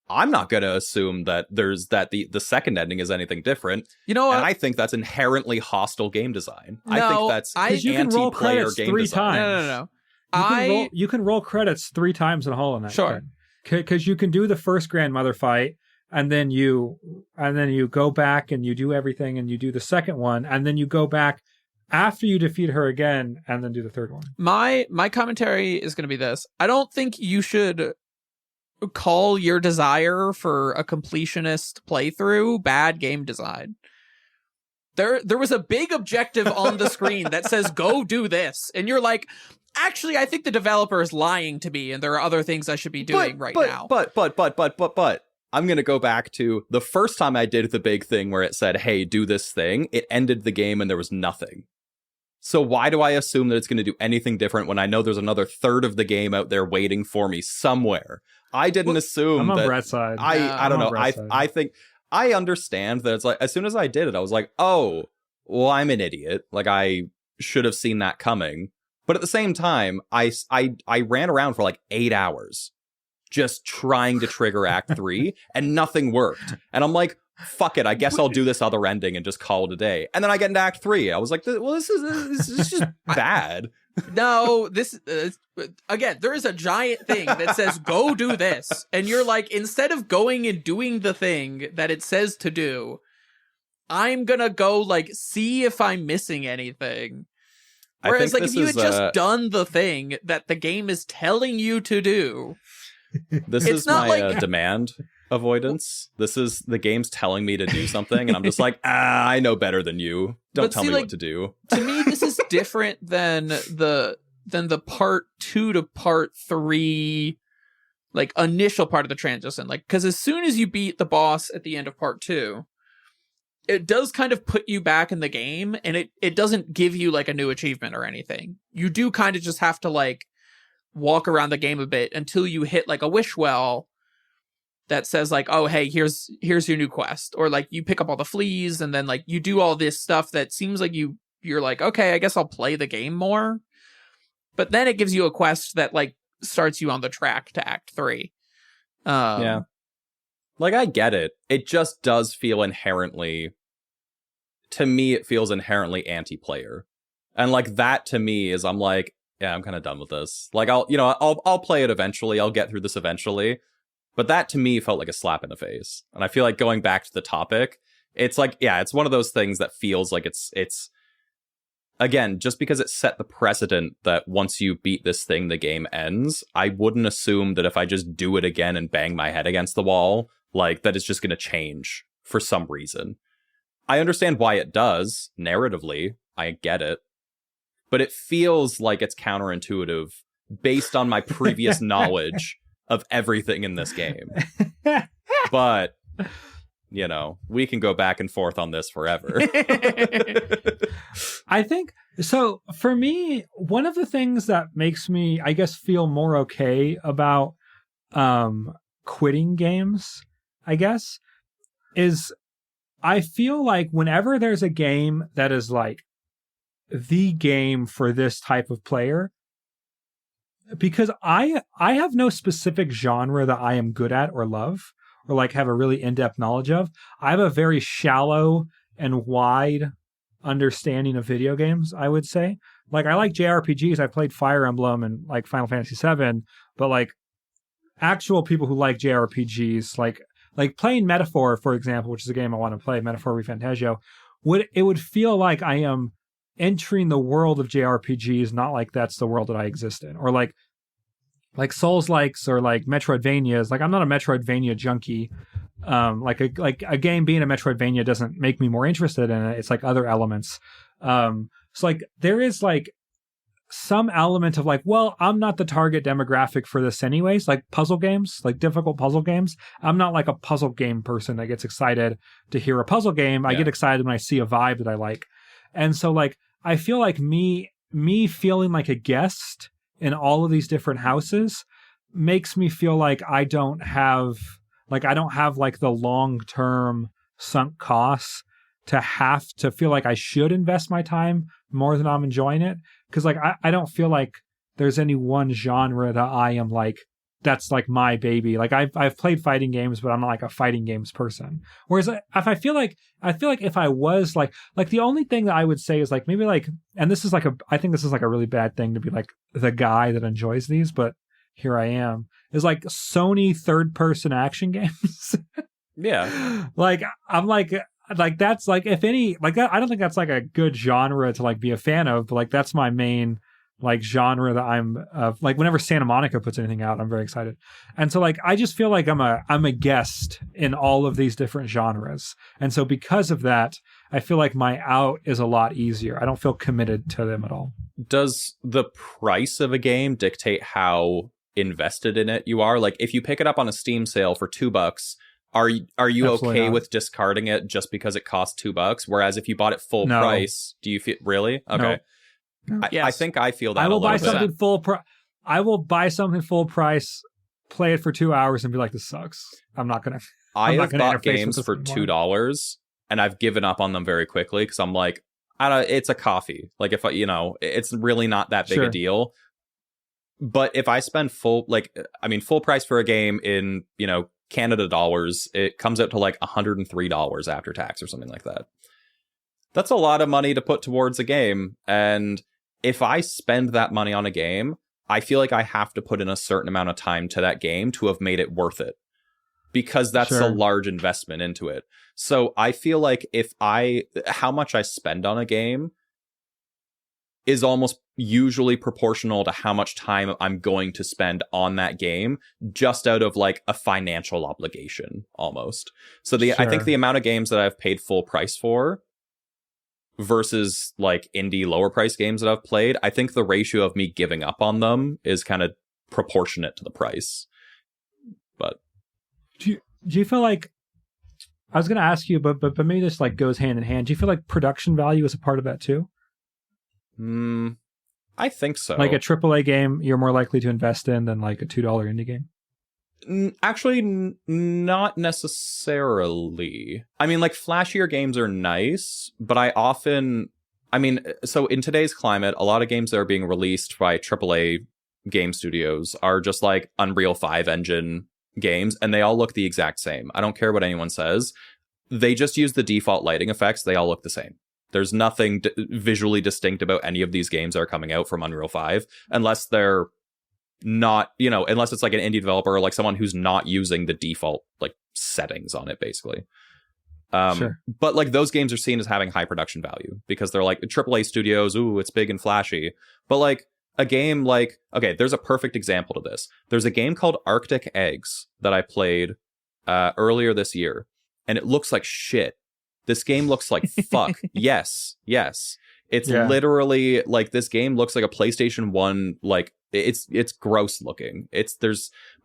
I'm not going to assume that the second ending is anything different. You know what? And I think that's inherently hostile game design. No, I think that's you can roll anti-player credits game 3 design. times. No. You can roll credits 3 times in Hollow Knight. Sure. Because you can do the first grandmother fight, and then you go back and you do everything, and you do the second one, and then you go back after you defeat her again, and then do the third one. My commentary is going to be this. I don't think you should call your desire for a completionist playthrough bad game design. There was a big objective on the screen that says, go do this. And you're like, actually, I think the developer is lying to me and there are other things I should be doing now. But I'm going to go back to the first time I did the big thing where it said, hey, do this thing. It ended the game and there was nothing. So why do I assume that it's going to do anything different when I know there's another third of the game out there waiting for me somewhere? I didn't assume I'm that. on Brett's side. I don't know. I think I understand that it's like, as soon as I did it, I was like, oh, well, I'm an idiot. Like, I should have seen that coming. But at the same time, I ran around for like 8 hours just trying to trigger Act 3 and nothing worked. And I'm like, fuck it, I guess I'll do this other ending and just call it a day. And then I get into Act 3. I was like, well, this is just bad. No, this again, there is a giant thing that says go do this, and you're like, instead of going and doing the thing that it says to do, I'm gonna go like see if I'm missing anything. Whereas like if you had just done the thing that the game is telling you to do, this is my demand avoidance. This is the game's telling me to do something, and I'm just like, I know better than you. Don't tell me what to do. To me, this is different than the part 2 to part 3, like initial part of the transition. Like, because as soon as you beat the boss at the end of part 2, it does kind of put you back in the game, and it doesn't give you like a new achievement or anything. You do kind of just have to like walk around the game a bit until you hit like a wish well that says like, oh, hey, here's your new quest. Or like you pick up all the fleas and then like you do all this stuff that seems like you're like, okay, I guess I'll play the game more. But then it gives you a quest that like starts you on the track to Act 3. Yeah. Like, I get it. It just does feel inherently, to me, it feels inherently anti-player. And like that to me is, I'm like, yeah, I'm kind of done with this. Like, I'll play it eventually. I'll get through this eventually. But that to me felt like a slap in the face. And I feel like going back to the topic, it's like, yeah, it's one of those things that feels like it's again, just because it set the precedent that once you beat this thing, the game ends. I wouldn't assume that if I just do it again and bang my head against the wall, like that it's just going to change for some reason. I understand why it does narratively. I get it. But it feels like it's counterintuitive based on my previous knowledge of everything in this game. But, you know, we can go back and forth on this forever. I think, so for me, one of the things that makes me, I guess, feel more okay about quitting games, I guess, is I feel like whenever there's a game that is like the game for this type of player, because I have no specific genre that I am good at or love or like have a really in-depth knowledge of. I have a very shallow and wide understanding of video games, I would say. Like, I like JRPGs. I played Fire Emblem and like Final Fantasy VII, but like actual people who like JRPGs, like playing Metaphor, for example, which is a game I want to play, Metaphor ReFantazio, would feel like I am entering the world of JRPGs, not like that's the world that I exist in. Or like Souls-likes or like Metroidvanias. Like, I'm not a Metroidvania junkie. Like a game being a Metroidvania doesn't make me more interested in it. It's like other elements. So like there is like some element of like, well, I'm not the target demographic for this anyways. Like puzzle games, like difficult puzzle games. I'm not like a puzzle game person that gets excited to hear a puzzle game. I get excited when I see a vibe that I like. And so like, I feel like me feeling like a guest in all of these different houses makes me feel like I don't have like the long-term sunk costs to have to feel like I should invest my time more than I'm enjoying it. Because like I don't feel like there's any one genre that I am like, that's like my baby. Like I've played fighting games, but I'm not like a fighting games person. Whereas if I feel like if I was like the only thing that I would say is like maybe like, and this is like I think this is like a really bad thing to be like the guy that enjoys these, but here I am, is like Sony third person action games. Yeah. Like I'm like that's like, if any, like that, I don't think that's like a good genre to like be a fan of, but like that's my main like genre that I'm like whenever Santa Monica puts anything out, I'm very excited. And so like I just feel like I'm a guest in all of these different genres. And so because of that, I feel like my out is a lot easier. I don't feel committed to them at all. Does the price of a game dictate how invested in it you are? Like if you pick it up on a Steam sale for $2, are you Absolutely okay not. with discarding it just because it costs $2? Whereas if you bought it full price, do you feel really? Okay. No. Yes. I think I feel that I will buy something 100%. full price. I will buy something full price, play it for 2 hours, and be like, "This sucks." I'm not gonna. I not have gonna bought interface with games this for anymore. $2, and I've given up on them very quickly because I'm like, I don't. It's a coffee. Like if I, it's really not that big a Sure. deal. But if I spend full price for a game in Canada dollars, it comes out to like $103 after tax or something like that. That's a lot of money to put towards a game, and if I spend that money on a game, I feel like I have to put in a certain amount of time to that game to have made it worth it, because that's Sure. a large investment into it. So I feel like how much I spend on a game is almost usually proportional to how much time I'm going to spend on that game, just out of like a financial obligation almost. So I think Sure. the amount of games that I've paid full price for versus like indie lower price games that I've played, I think the ratio of me giving up on them is kind of proportionate to the price. But Do you feel like, I was going to ask you, but maybe this like goes hand in hand. Do you feel like production value is a part of that too? I think so. Like a AAA game, you're more likely to invest in than like a $2 indie game. Actually, not necessarily. I mean, like, flashier games are nice, but so in today's climate, a lot of games that are being released by AAA game studios are just like Unreal 5 engine games, and they all look the exact same. I don't care what anyone says. They just use the default lighting effects. They all look the same. There's nothing visually distinct about any of these games that are coming out from Unreal 5, unless they're not, unless it's like an indie developer or like someone who's not using the default like settings on it, basically. Sure. But like those games are seen as having high production value because they're like AAA studios. Ooh, it's big and flashy. But like a game like, okay, there's a perfect example to this. There's a game called Arctic Eggs that I played earlier this year, and it looks like shit. This game looks like fuck. Yes. It's literally like, this game looks like a PlayStation 1, like it's gross looking.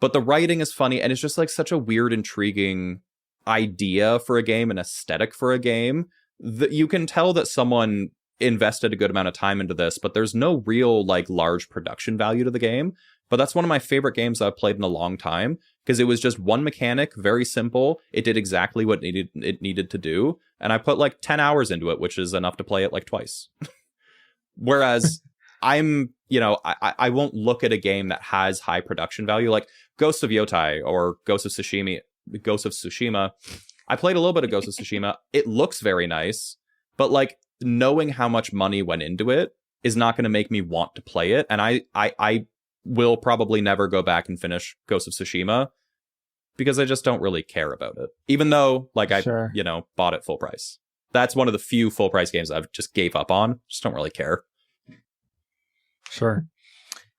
But the writing is funny, and it's just like such a weird, intriguing idea for a game, an aesthetic for a game, that you can tell that someone invested a good amount of time into this, but there's no real like large production value to the game. But that's one of my favorite games I've played in a long time, because it was just one mechanic, very simple. It did exactly what it needed to do, and I put like 10 hours into it, which is enough to play it like twice. Whereas I won't look at a game that has high production value, like Ghost of Yotai or Ghost of Tsushima. I played a little bit of Ghost of Tsushima. It looks very nice, but like knowing how much money went into it is not going to make me want to play it. And I will probably never go back and finish Ghost of Tsushima because I just don't really care about it. Even though like I bought it full price. That's one of the few full price games I've just gave up on. Just don't really care. Sure.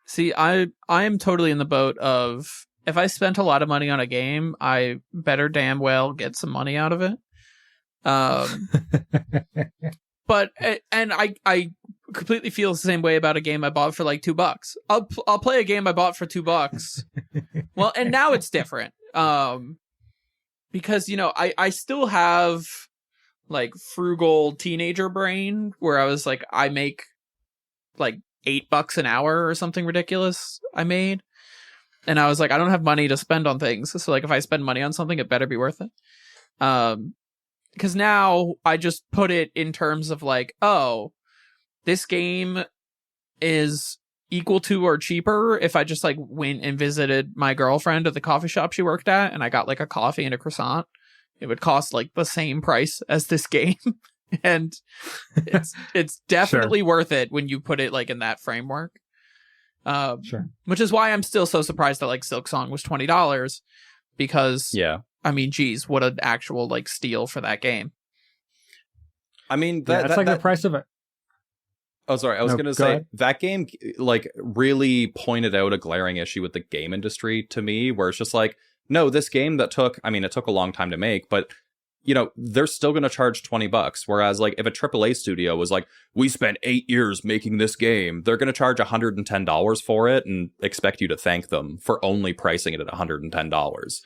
See, I am totally in the boat of, if I spent a lot of money on a game, I better damn well get some money out of it. But I completely feel the same way about a game I bought for like $2. I'll play a game I bought for $2. Well, and now it's different. Because I still have like frugal teenager brain where I was like, I make like $8 an hour or something ridiculous I made. And I was like, I don't have money to spend on things. So like if I spend money on something, it better be worth it. because now I just put it in terms of like, oh, this game is equal to or cheaper if I just like went and visited my girlfriend at the coffee shop she worked at and I got like a coffee and a croissant. It would cost like the same price as this game. And it's definitely worth it when you put it like in that framework. Sure. Which is why I'm still so surprised that like Silksong was $20 because I mean, geez, what an actual like steal for that game. I mean, that's like the price of it. Oh, sorry. I was going to say that game like really pointed out a glaring issue with the game industry to me, where it's just like, no, this game that took a long time to make, but you know, they're still going to charge $20. Whereas like if a AAA studio was like, we spent 8 years making this game, they're going to charge $110 for it and expect you to thank them for only pricing it at $110.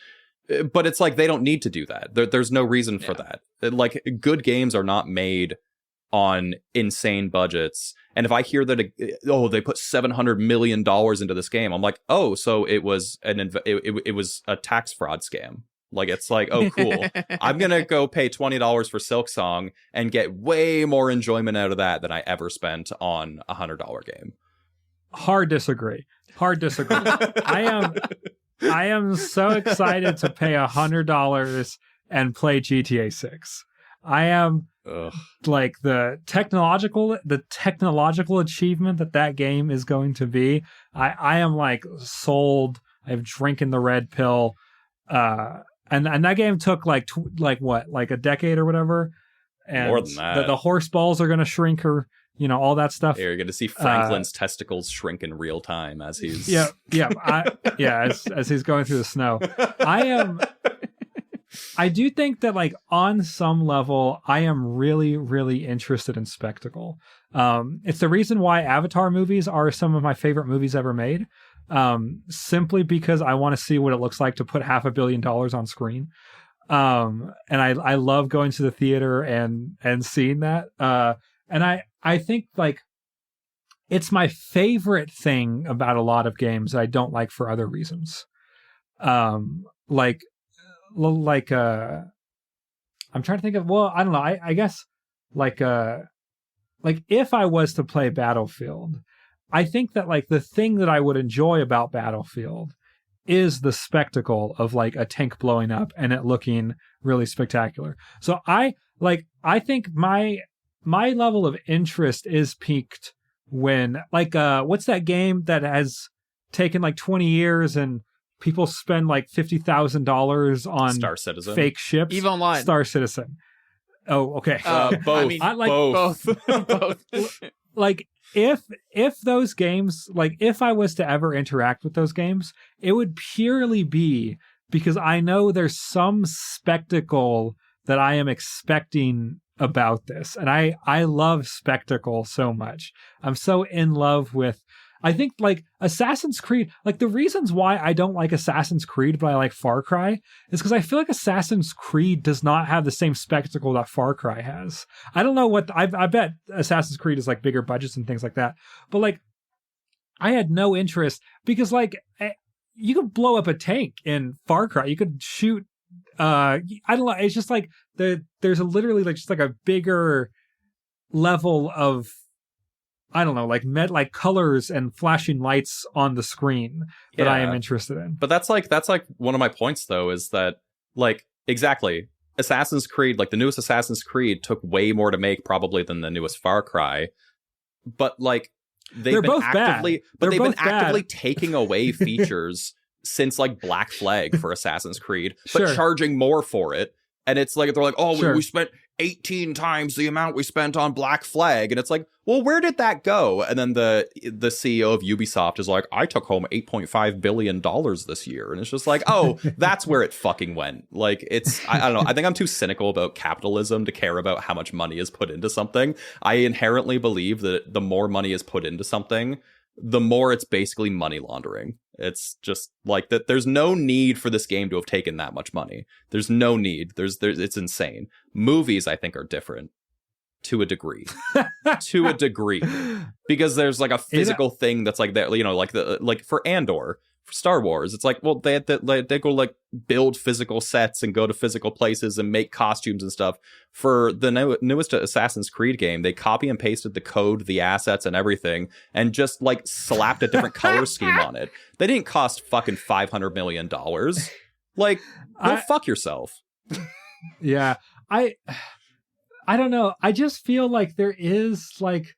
But it's like, they don't need to do that. There's no reason for that. Like good games are not made on insane budgets. And if I hear that, they put $700 million into this game, I'm like, oh, so it was it was a tax fraud scam. Like, it's like, oh, cool. I'm going to go pay $20 for Silksong and get way more enjoyment out of that than I ever spent on a $100 game. Hard disagree. I am so excited to pay $100 and play GTA 6. I am like the technological achievement that game is going to be. I am like sold. I've drinking the red pill. And that game took like a decade or whatever. And more than that. The horse balls are going to shrink her. You know, all that stuff. You're going to see Franklin's testicles shrink in real time as he's as he's going through the snow. I do think that like on some level, I am really, really interested in spectacle. It's the reason why Avatar movies are some of my favorite movies ever made. Simply because I want to see what it looks like to put $500 million on screen. And I love going to the theater and seeing that. And I think like it's my favorite thing about a lot of games that I don't like for other reasons. I'm trying to think of, well, I don't know. I guess like if I was to play Battlefield, I think that like the thing that I would enjoy about Battlefield is the spectacle of like a tank blowing up and it looking really spectacular. So I think my level of interest is peaked when like what's that game that has taken like 20 years and people spend like $50,000 on Star Citizen, fake ships? EVE Online. Star Citizen. Oh, okay. Both. I mean, I like both. Like if those games, like if I was to ever interact with those games, it would purely be because I know there's some spectacle that I am expecting about this. And I love spectacle so much. I'm so in love with, I think like Assassin's Creed, like the reasons why I don't like Assassin's Creed, but I like Far Cry is because I feel like Assassin's Creed does not have the same spectacle that Far Cry has. I don't know what, I bet Assassin's Creed is like bigger budgets and things like that. But like, I had no interest because like, you could blow up a tank in Far Cry. You could shoot, I don't know. It's just like there's literally like just like a bigger level of, I don't know, like colors and flashing lights on the screen that I am interested in. But that's like one of my points though, is that like exactly Assassin's Creed, like the newest Assassin's Creed took way more to make probably than the newest Far Cry. But like they've been actively taking away features since like Black Flag for Assassin's Creed, but charging more for it. And it's like, they're like, oh, we spent 18 times the amount we spent on Black Flag. And it's like, well, where did that go? And then the CEO of Ubisoft is like, I took home $8.5 billion this year. And it's just like, oh, that's where it fucking went. Like, it's, I don't know. I think I'm too cynical about capitalism to care about how much money is put into something. I inherently believe that the more money is put into something, the more it's basically money laundering. It's just like that. There's no need for this game to have taken that much money. There's no need. It's insane. Movies, I think, are different to a degree, because there's like a physical thing that's like that. You know, like for Andor, Star Wars. It's like, well, they go like build physical sets and go to physical places and make costumes and stuff. For the newest Assassin's Creed game, they copy and pasted the code, the assets, and everything, and just like slapped a different color scheme on it. They didn't cost fucking $500 million. Like, go fuck yourself. Yeah, I don't know. I just feel like there is like.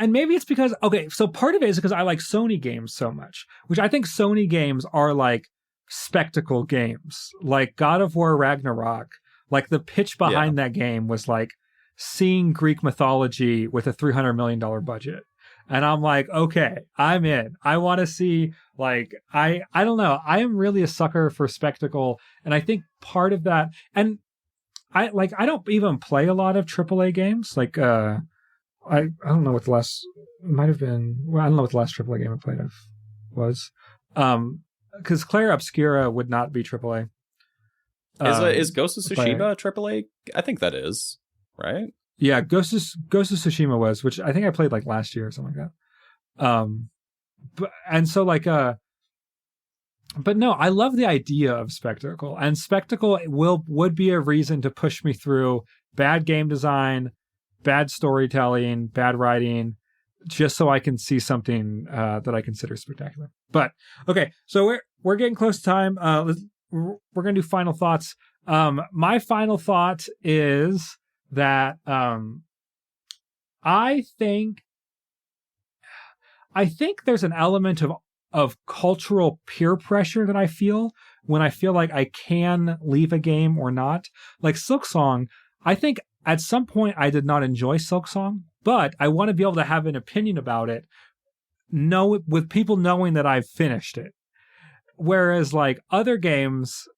And maybe it's because, okay, so part of it is because I like Sony games so much, which I think Sony games are like spectacle games, like God of War Ragnarok. Like the pitch behind that game was like seeing Greek mythology with a $300 million budget. And I'm like, okay, I'm in. I want to see, like, I don't know. I am really a sucker for spectacle. And I think part of that, and I don't even play a lot of AAA games. Like, I don't know what the last, it might have been, well, I don't know what the last AAA game I played of was. Because Claire Obscura would not be AAA. Is Ghost of Tsushima AAA? I think that is, right? Yeah, Ghost of Tsushima was, which I think I played like last year or something like that. But no, I love the idea of spectacle, and spectacle would be a reason to push me through bad game design, bad storytelling, bad writing, just so I can see something that I consider spectacular. But okay, so we're getting close to time. We're gonna do final thoughts. My final thought is that I think there's an element of cultural peer pressure that I feel when I feel like I can leave a game or not. Like Silksong, I think at some point I did not enjoy Silksong, but I want to be able to have an opinion about it, with people knowing that I've finished it. Whereas like other games,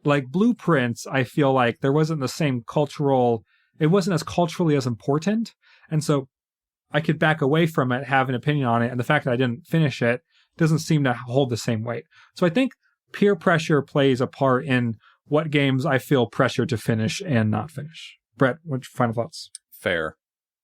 like Blueprints, I feel like there wasn't the same it wasn't as culturally as important. And so I could back away from it, have an opinion on it. And the fact that I didn't finish it doesn't seem to hold the same weight. So I think peer pressure plays a part in what games I feel pressure to finish and not finish. Brett, what's your final thoughts? Fair.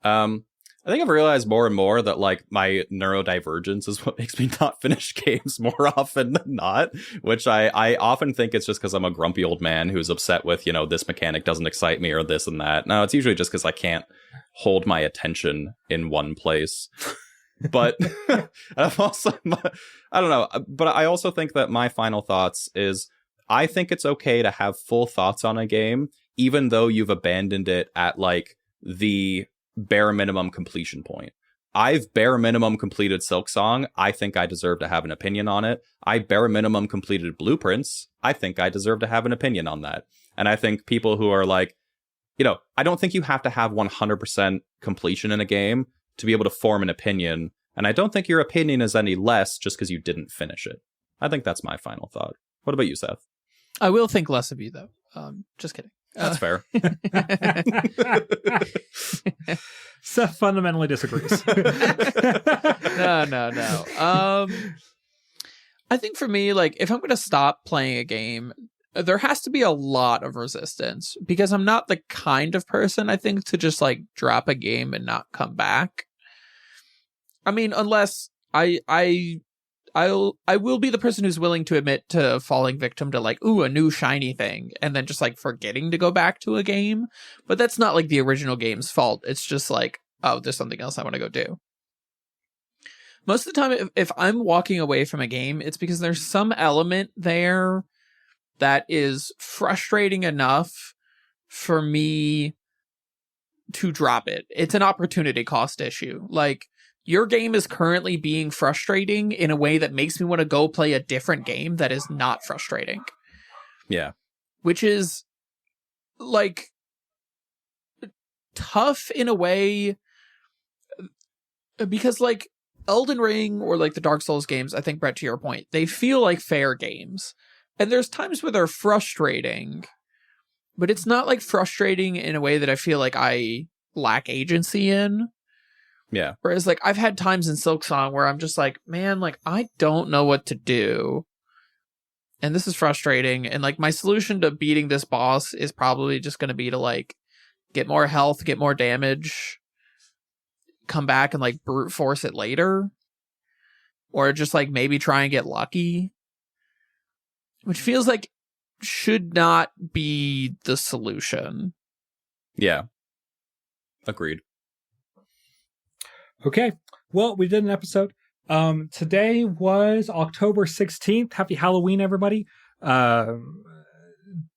I think I've realized more and more that like my neurodivergence is what makes me not finish games more often than not, which I often think it's just because I'm a grumpy old man who's upset with, this mechanic doesn't excite me or this and that. No, it's usually just because I can't hold my attention in one place. But I've also, I don't know, but I also think that my final thoughts is I think it's okay to have full thoughts on a game, even though you've abandoned it at like the bare minimum completion point. I've bare minimum completed Silksong. I think I deserve to have an opinion on it. I bare minimum completed Blueprints. I think I deserve to have an opinion on that. And I think people who are like, I don't think you have to have 100% completion in a game to be able to form an opinion. And I don't think your opinion is any less just because you didn't finish it. I think that's my final thought. What about you, Seth? I will think less of you, though. Just kidding. That's fair. Seth fundamentally disagrees. No. I think for me, like, if I'm going to stop playing a game, there has to be a lot of resistance, because I'm not the kind of person, I think, to just like drop a game and not come back. I mean, unless I will be the person who's willing to admit to falling victim to like, a new shiny thing, and then just like forgetting to go back to a game. But that's not like the original game's fault. It's just like, oh, there's something else I want to go do. Most of the time, if I'm walking away from a game, it's because there's some element there that is frustrating enough for me to drop it. It's an opportunity cost issue. Like, your game is currently being frustrating in a way that makes me want to go play a different game that is not frustrating. Yeah. Which is, like, tough in a way, because, like, Elden Ring or, like, the Dark Souls games, I think, Brett, to your point, they feel like fair games. And there's times where they're frustrating, but it's not, like, frustrating in a way that I feel like I lack agency in. Yeah. Whereas, like, I've had times in Silksong where I'm just like, man, like, I don't know what to do. And this is frustrating. And, like, my solution to beating this boss is probably just going to be to, like, get more health, get more damage, come back and, like, brute force it later. or just like maybe try and get lucky, which feels like should not be the solution. Yeah. Agreed. Okay. Well, we did an episode. Today was October 16th. Happy Halloween, everybody.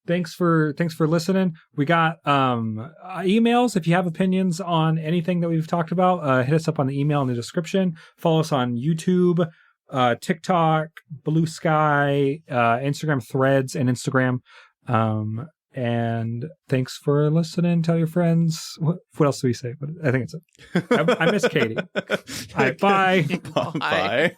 Thanks for listening. We got emails. If you have opinions on anything that we've talked about, hit us up on the email in the description. Follow us on YouTube, TikTok, Blue Sky, Instagram Threads, and Instagram. And thanks for listening. Tell your friends. What else do we say? I think it's it. I miss Katie. All right, bye. Bye.